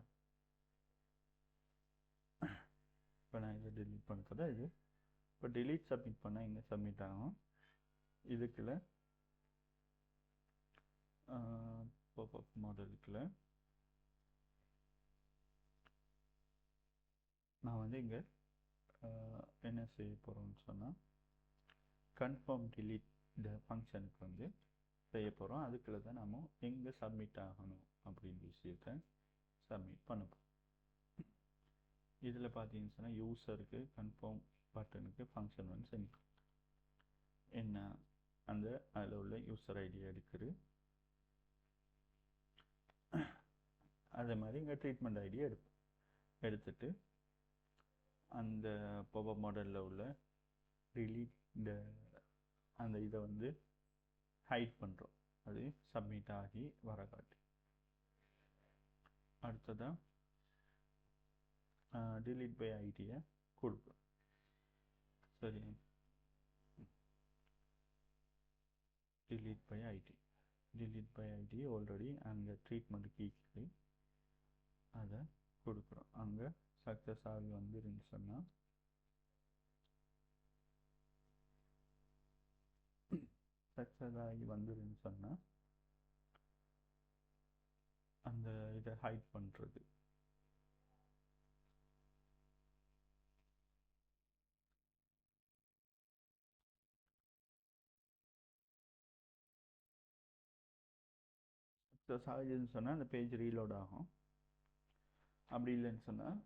இப்போ நான் இதை delete பண்ணுறதா இது. இப்போ delete சப்மிட் பண்ணால் இங்கே சப்மிட் ஆகும். இதுக்குள்ள பாப்அப் மாடலுக்குள்ள நான் வந்து இங்கே என்ன செய்ய போகிறோம்னு சொன்னால் கன்ஃபார்ம் delete இந்த ஃபங்க்ஷனுக்கு வந்து செய்ய போகிறோம். அதுக்குள்ள தான் நம்ம எங்கே சப்மிட் ஆகணும் அப்படின்ற விஷயத்தை சப்மிட் பண்ண போகிறோம். இதில் பார்த்தீங்கன்னு சொன்னால் யூஸருக்கு கன்ஃபார்ம் பட்டனுக்கு ஃபங்க்ஷன் வந்து சென்ட் என்ன அந்த அதில் உள்ள யூஸர் ஐடியை எடுக்குது. அதே மாதிரி இங்கே ட்ரீட்மெண்ட் ஐடியை எடுத்துட்டு அந்த பாப்அப் மாடலில் உள்ள delete அந்த இதை வந்து ஹைட் பண்ணுறோம். அது சப்மிட் ஆகி வர காட்டு. அடுத்ததாக delete by ஐடியை கொடுப்போம். சரி, delete by ஐடி ஆல்ரெடி அங்கே ட்ரீட்மெண்ட் கீக்கு அதை கொடுக்குறோம். அங்கே சக்ஸஸ் ஆகி வந்துருன்னு சொன்னால் அந்த இதை ஹைட் பண்ணுறது. சக்ஸஸ் ஆகிடுன்னு சொன்னால் அந்த பேஜ் ரீலோட் ஆகும். அப்படி இல்லைன்னு சொன்னால்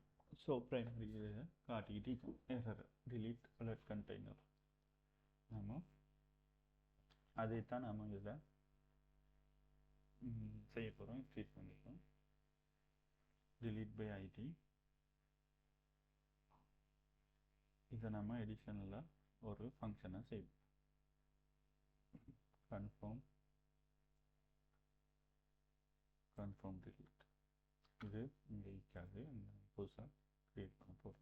ஷோ ப்ரைமரி காட்டிக்கிட்டு எரர் delete alert container. நம்ம அதைத்தான் நம்ம இதில் செய்ய போகிறோம். ட்ரீட் பண்ணிப்போம். delete by ஐடி இதை நம்ம எடிஷனலாக ஒரு ஃபங்க்ஷனை செய்வோம். கன்ஃபார்ம் delete இது இங்கே இருக்காது. புதுசாக க்ரியேட் பண்ண போகிறோம்.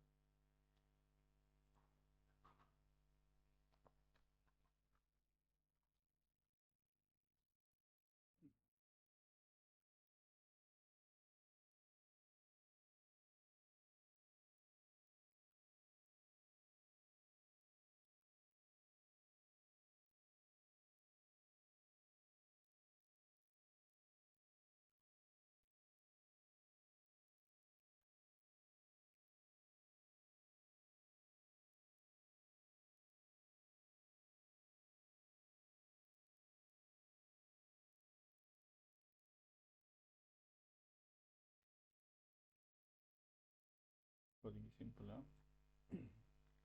இப்போதைக்கு சிம்பிளாக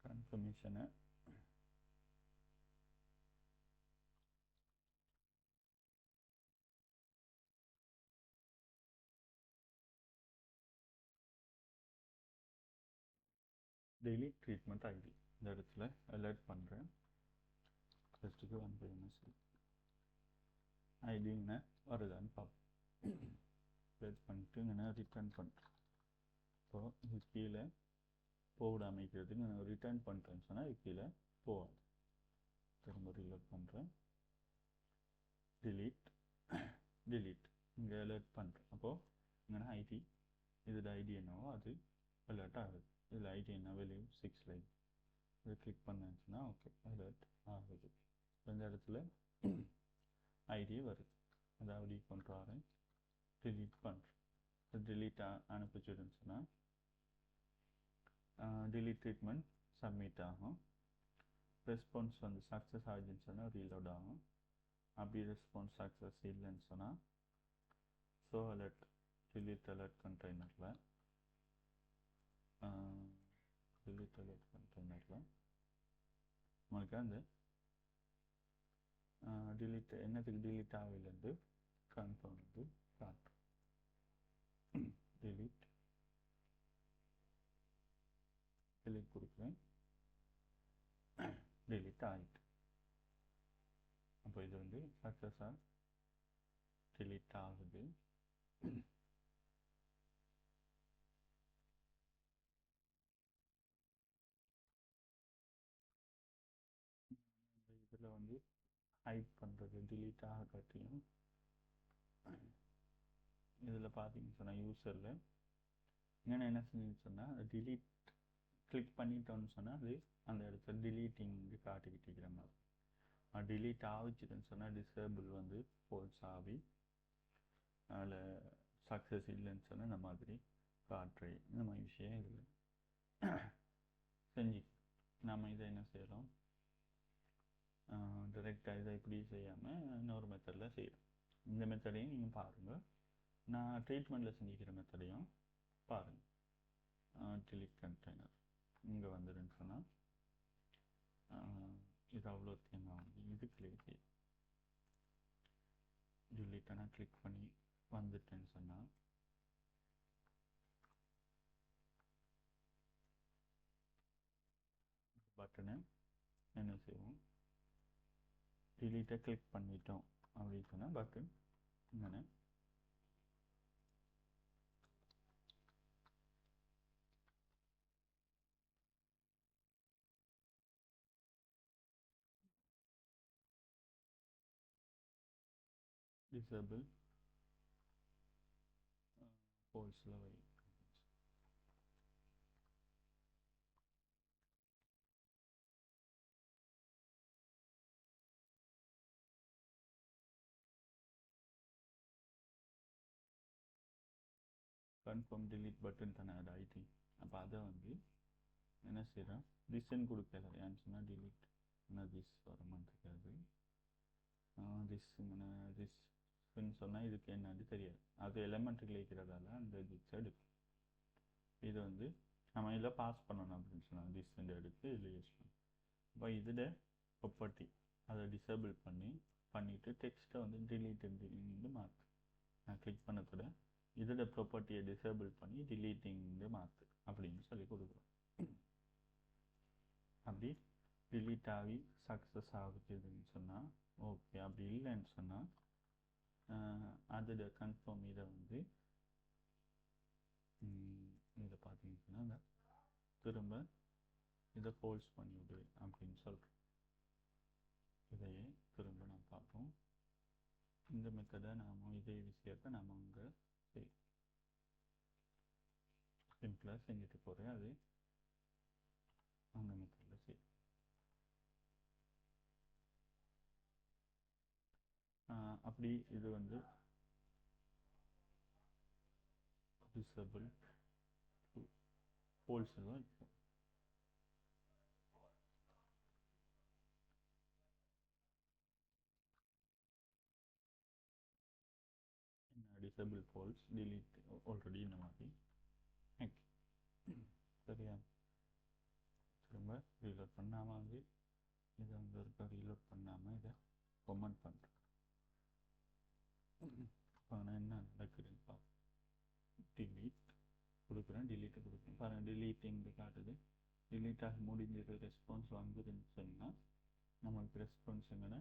கன்ஃபர்மேஷனை டெய்லி ட்ரீட்மெண்ட் ஐடி இந்த இடத்துல அலர்ட் பண்ணுறேன். ஃபஸ்ட்டுக்கு வந்து ஐடின்னு வருதான்னு பார்ப்போம். அலர்ட் பண்ணிட்டு நான் ரிட்டர்ன் பண்ணுறேன். இப்போது இது கீழே போட அமைக்கிறதுக்கு நான் ரிட்டர்ன் பண்ணுறேன்னு சொன்னால் இது கீழே போகாது. திரும்ப ரீலோட் பண்ணுறேன். delete இங்கே அலர்ட் பண்ணுறோம். அப்போது இங்கே ஐடி இதோட ஐடி என்னவோ அது அலர்ட் ஆகுது. இதில் ஐடி என்ன வேல்யூ 6 லைன் இதை கிளிக் பண்ணாச்சுன்னா ஓகே அலர்ட் ஆகுது. இந்த இடத்துல ஐடி வருது. அதாவது பண்ணுறாரு delete பண்ணுறேன். delete அனுப்பிச்சுடுன்னு சொன்னால் delete ட்ரீட்மெண்ட் சப்மிட் ஆகும். ரெஸ்பான்ஸ் வந்து சக்ஸஸ் ஆகிடுன்னு சொன்னால் ரீலோட் ஆகும். அப்படி ரெஸ்பான்ஸ் சக்ஸஸ் இல்லைன்னு சொன்னால் ஷோ அலர்ட் delete alert கண்டெய்னரில் delete alert கண்டெய்னரில் உங்களுக்கு அந்த delete என்னத்துக்கு delete ஆகலைன்னு கன்ஃபார்ம் வந்து காட்டும். delete கொடுக்குறேன். delete ஆகிட்டு. அப்போ இது வந்து சக்ஸஸாக delete ஆகுது. இதில் வந்து ஹைட் பண்ணுறது delete ஆக காட்டியும் இதில் பார்த்தீங்கன்னு சொன்னால் யூஸரில் இன்னும் என்ன செஞ்சுன்னு சொன்னால் delete கிளிக் பண்ணிட்டோன்னு சொன்னால் அது அந்த இடத்துல டிலீட்டிங் காட்டிக்கிட்டு இருக்கிற மாதிரி. delete ஆகிச்சுன்னு சொன்னால் டிசேபிள் வந்து ஃபோல்ஸ் ஆகி அதில் சக்ஸஸ் இல்லைன்னு சொன்னால் இந்த மாதிரி காட்டுறேன். இந்த மாதிரி விஷயம் இதில் செஞ்சு நம்ம இதை என்ன செய்யலாம், டைரெக்டாக இதை இப்படி செய்யாமல் இன்னொரு மெத்தடில் செய்யலாம். இந்த மெத்தடையும் நீங்கள் பாருங்கள். நான் ட்ரீட்மெண்ட்டில் செஞ்சுக்கிற மெத்தடையும் பாருங்கள். delete கண்டெய்னர் இங்கே வந்துடுன்னு சொன்னால் இது அவ்வளோத்தையும் நான் வந்து இதுக்குள்ளே delete நான் கிளிக் பண்ணி வந்துட்டேன்னு சொன்னால் பட்டனை என்ன செய்வோம், delete கிளிக் பண்ணிட்டோம் அப்படின்னு சொன்னால் பட்டன் இங்கே disable ஃபோல்ஸில் வை. கன்ஃபார்ம் delete பட்டன் தானே அது ஐடி. அப்போ அதை வந்து என்ன செய்கிறேன், திஸ்ன்னு கொடுக்கல. ஏன்னு சொன்னால் delete திஸ் வர மாட்டேங்கிறது. திஸ்ன்னு சொன்னால் இதுக்கு என்னன்னு தெரியாது. அது எலமெண்ட்டுகள் இருக்கிறதால அந்த திஸ் எடுக்கும். இது வந்து நம்ம இதில் பாஸ் பண்ணணும் அப்படின்னு சொன்னால் திஸ் எடுத்து இதில் யூஸ் பண்ணணும். இப்போ இதில் ப்ராப்பர்ட்டி அதை டிசேபிள் பண்ணிவிட்டு டெக்ஸ்ட்டை வந்து delete மாற்று. நான் கிளிக் பண்ணக்கூட இதோட ப்ராப்பர்ட்டியை டிசேபிள் பண்ணி டிலீட்டிங்கு மாற்று அப்படின்னு சொல்லி கொடுக்குறோம். அப்படி delete ஆகி சக்ஸஸ் ஆகுதுன்னு சொன்னால் ஓகே. அப்படி இல்லைன்னு சொன்னால் அதோட கன்ஃபார்ம் இதை வந்து இதை பார்த்தீங்கன்னா திரும்ப இதை ஃபோல்ஸ் பண்ணிவிடு அப்படின்னு சொல்கிறோம். இதையே திரும்ப நான் பார்ப்போம். இந்த மெத்தடை நாம் இதே விஷயத்தை நாம் அங்கே சிம்பிளாக செஞ்சுட்டு போகிறேன். அது அந்த மெத்தடில் செய்யும். அப்படி இது வந்து disable ஃபோல்ஸ் தான் இருக்கும். disable false delete ஆல்ரெடி இந்த மாதிரி சரியா. திரும்ப ரீலோட் பண்ணாமல் வந்து இதை வந்து இருக்க ரீலோட் பண்ணாமல் இதை கமெண்ட் பண்ணுறேன். ஆனால் என்ன நடக்குதுன்னு பார்ப்போம். delete கொடுக்குறேன், delete கொடுக்குறேன். பாருங்கள் delete இங்கே காட்டுது. delete ஆகி முடிஞ்சது ரெஸ்பான்ஸ் வந்துதுன்னு சொன்னால் நம்மளுக்கு ரெஸ்பான்ஸ் எங்கன்னா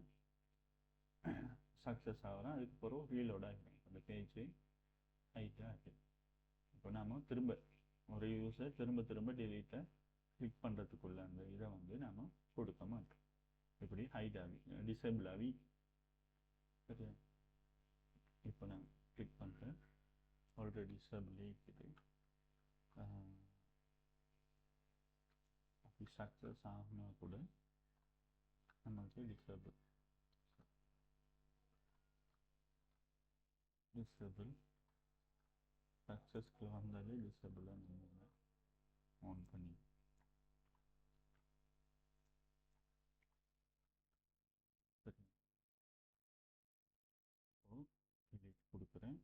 சக்ஸஸ் ஆகிறோம். அதுக்கப்புறம் ரீலோட் ஆகிடும். அந்த பேஜ் ஹைட்டாக ஆகிடும். இப்போ நாம் திரும்ப ஒரு யூஸை திரும்ப திரும்ப delete கிளிக் பண்ணுறதுக்குள்ள அந்த இதை வந்து நாம் கொடுக்க மாட்டோம். இப்படி ஹைட் ஆகி டிசேபிள் ஆகி சரியா. இப்போ நான் கிளிக் பண்ணுறேன். ஆல்ரெடி டிசேபிள் இருக்குது. அப்படி சக்ஸஸ் ஆகினா கூட நமக்கு டிசேபிள் சக்ஸஸ்க்கு வந்தாலே டிசேபிளாக நம்ம ஆன் பண்ணி சரி டிலீட் கொடுக்குறேன்.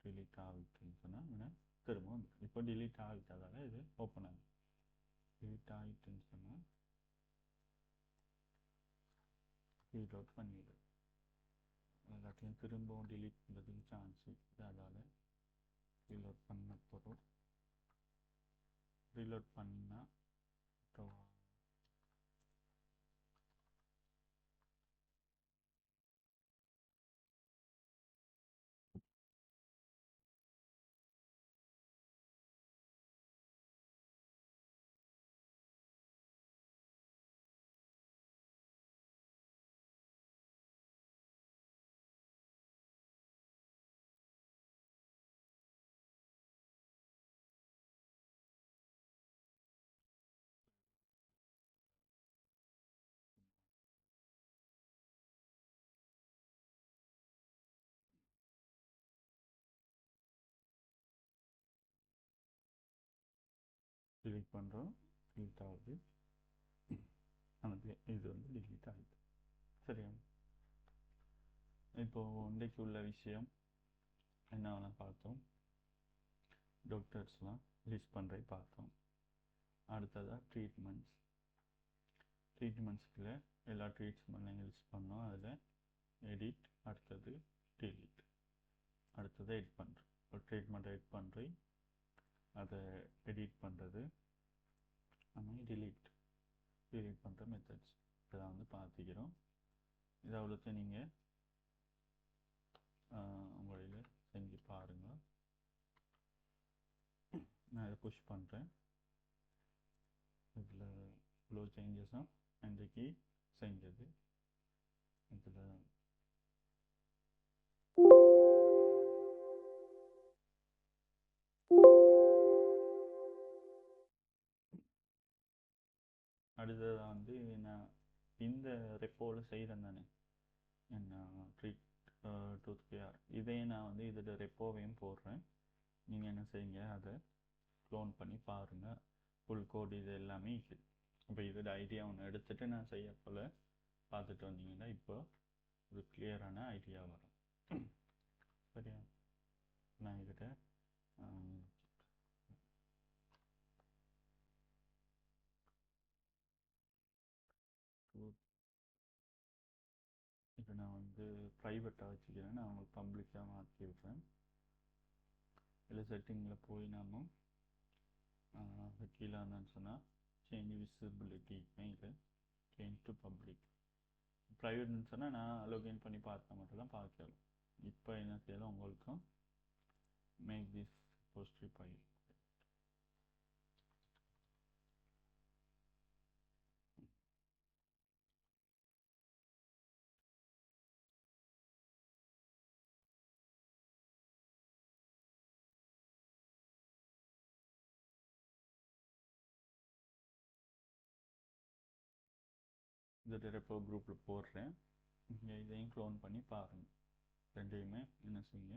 டிலீட் ஆகிட்டுன்னு சொன்னால் திரும்ப வந்து இப்போ டிலீட் ஆகிட்டதால இது ஓப்பன் ஆகும். டிலீட் ஆகிட்டுன்னு சொன்னால் ரீலோட் பண்ணிவிடு. எல்லாத்தையும் திரும்பவும் டிலீட் பண்ணுறதுக்கு சான்ஸ் இருக்குது. அதால் ரீலோட் பண்ண போகிறோம். ரீலோட் பண்ணால் டிலீட் பண்ணுறோம். டிலீட் ஆகுது. நமக்கு இது வந்து டிலீட் ஆகுது. சரியா? இப்போது இன்றைக்கு உள்ள விஷயம் என்னென்ன பார்த்தோம். டாக்டர்ஸ்லாம் லிஸ்ட் பண்ணுறது பார்த்தோம். அடுத்ததாக ட்ரீட்மெண்ட்ஸுக்குள்ள எல்லா ட்ரீட்மெண்ட்லையும் லிஸ்ட் பண்ணோம். அதில் எடிட், அடுத்தது டிலீட், அடுத்தது எடிட் பண்ணுறோம். ஒரு ட்ரீட்மெண்ட்டை எடிட் பண்ணுறி அதை எடிட் பண்ணுறது, ஆனால் டிலீட் பண்ணுற மெத்தட்ஸ் இதை வந்து பார்த்துக்கிறோம். இதை அவ்வளோத்தையும் நீங்கள் உங்களில் செஞ்சு பாருங்கள். நான் இதை புஷ் பண்ணுறேன். இதில் இவ்வளோ சேஞ்சஸும் இன்றைக்கு செஞ்சது. இதில் அடுத்ததாக வந்து நான் இந்த ரெப்போவில் செய்கிறேன் தானே என்ன டூத் கேர், இதையும் நான் வந்து இதோட ரெப்போவையும் போடுறேன். நீங்கள் என்ன செய்யுங்க, அதை க்ளோன் பண்ணி பாருங்கள். ஃபுல் கோட் இது எல்லாமே இருக்குது. இப்போ இதோட ஐடியா ஒன்று எடுத்துகிட்டு நான் செய்ய போல் பார்த்துட்டு வந்தீங்கன்னா இப்போ ஒரு கிளியரான ஐடியா வரும். சரியா? நான் இதில் இப்போ நான் வந்து ப்ரைவேட்டாக வச்சுக்கிறேன். நான் உங்களுக்கு பப்ளிக்காக மாற்றி விட்றேன். இல்லை செட்டிங்கில் போய் நாம் கீழே என்னன்னு சொன்னால் சேஞ்ச் விசிபிலிட்டி இது சேஞ்ச் டு பப்ளிக். ப்ரைவேட்னு சொன்னால் நான் லோகின் பண்ணி பார்த்தா மட்டும் தான் பார்க்கலாம். இப்போ என்ன செய்யலாம், உங்களுக்கும் மேக் திஸ் போஸ்ட்ரி ஃபைல். இந்த ரெப்போ குரூப்பில் போடுறேன். இங்கே இதையும் க்ளோன் பண்ணி பாருங்கள். ரெண்டையுமே என்ன செய்யுங்க,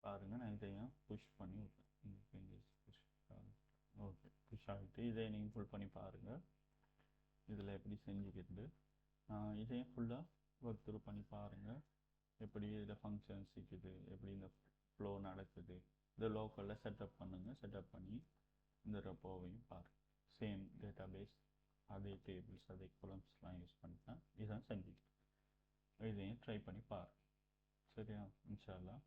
பாருங்கள். நான் இதையும் புஷ் பண்ணி விட்றேன். ஓகே, புஷ் ஆகிட்டு இதை நீங்கள் ஃபுல் பண்ணி பாருங்கள். இதில் எப்படி செஞ்சுக்கிட்டு இதையும் ஃபுல்லாக ஒர்க் த்ரூ பண்ணி பாருங்கள். எப்படி இதில் ஃபங்க்ஷன்ஸ் இருக்குது, எப்படி இந்த ஃப்ளோ நடக்குது. இதை லோக்கலில் செட்டப் பண்ணுங்கள். செட்டப் பண்ணி இந்த ரெப்போவையும் பாருங்கள். சேம் டேட்டாபேஸ், அதே டேபிள்ஸ், அதே கொலம்ஸ்லாம் யூஸ் பண்ணி தான் இதான் செஞ்சுக்கிட்டு இதையும் ட்ரை பண்ணி பாருங்கள். சரியா? இன்ஷா அல்லாஹ்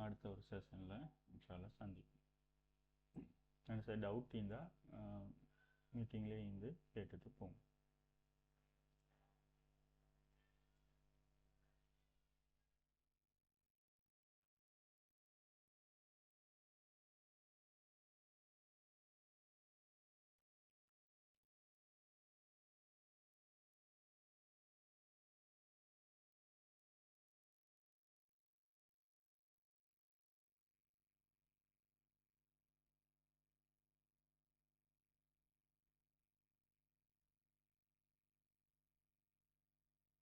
அடுத்த ஒரு செஷனில் இன்ஷா அல்லாஹ் சந்திப்போம். எனக்கு டவுட் இருந்தால் மீட்டிங்லேயே இருந்து கேட்டுட்டு போங்க.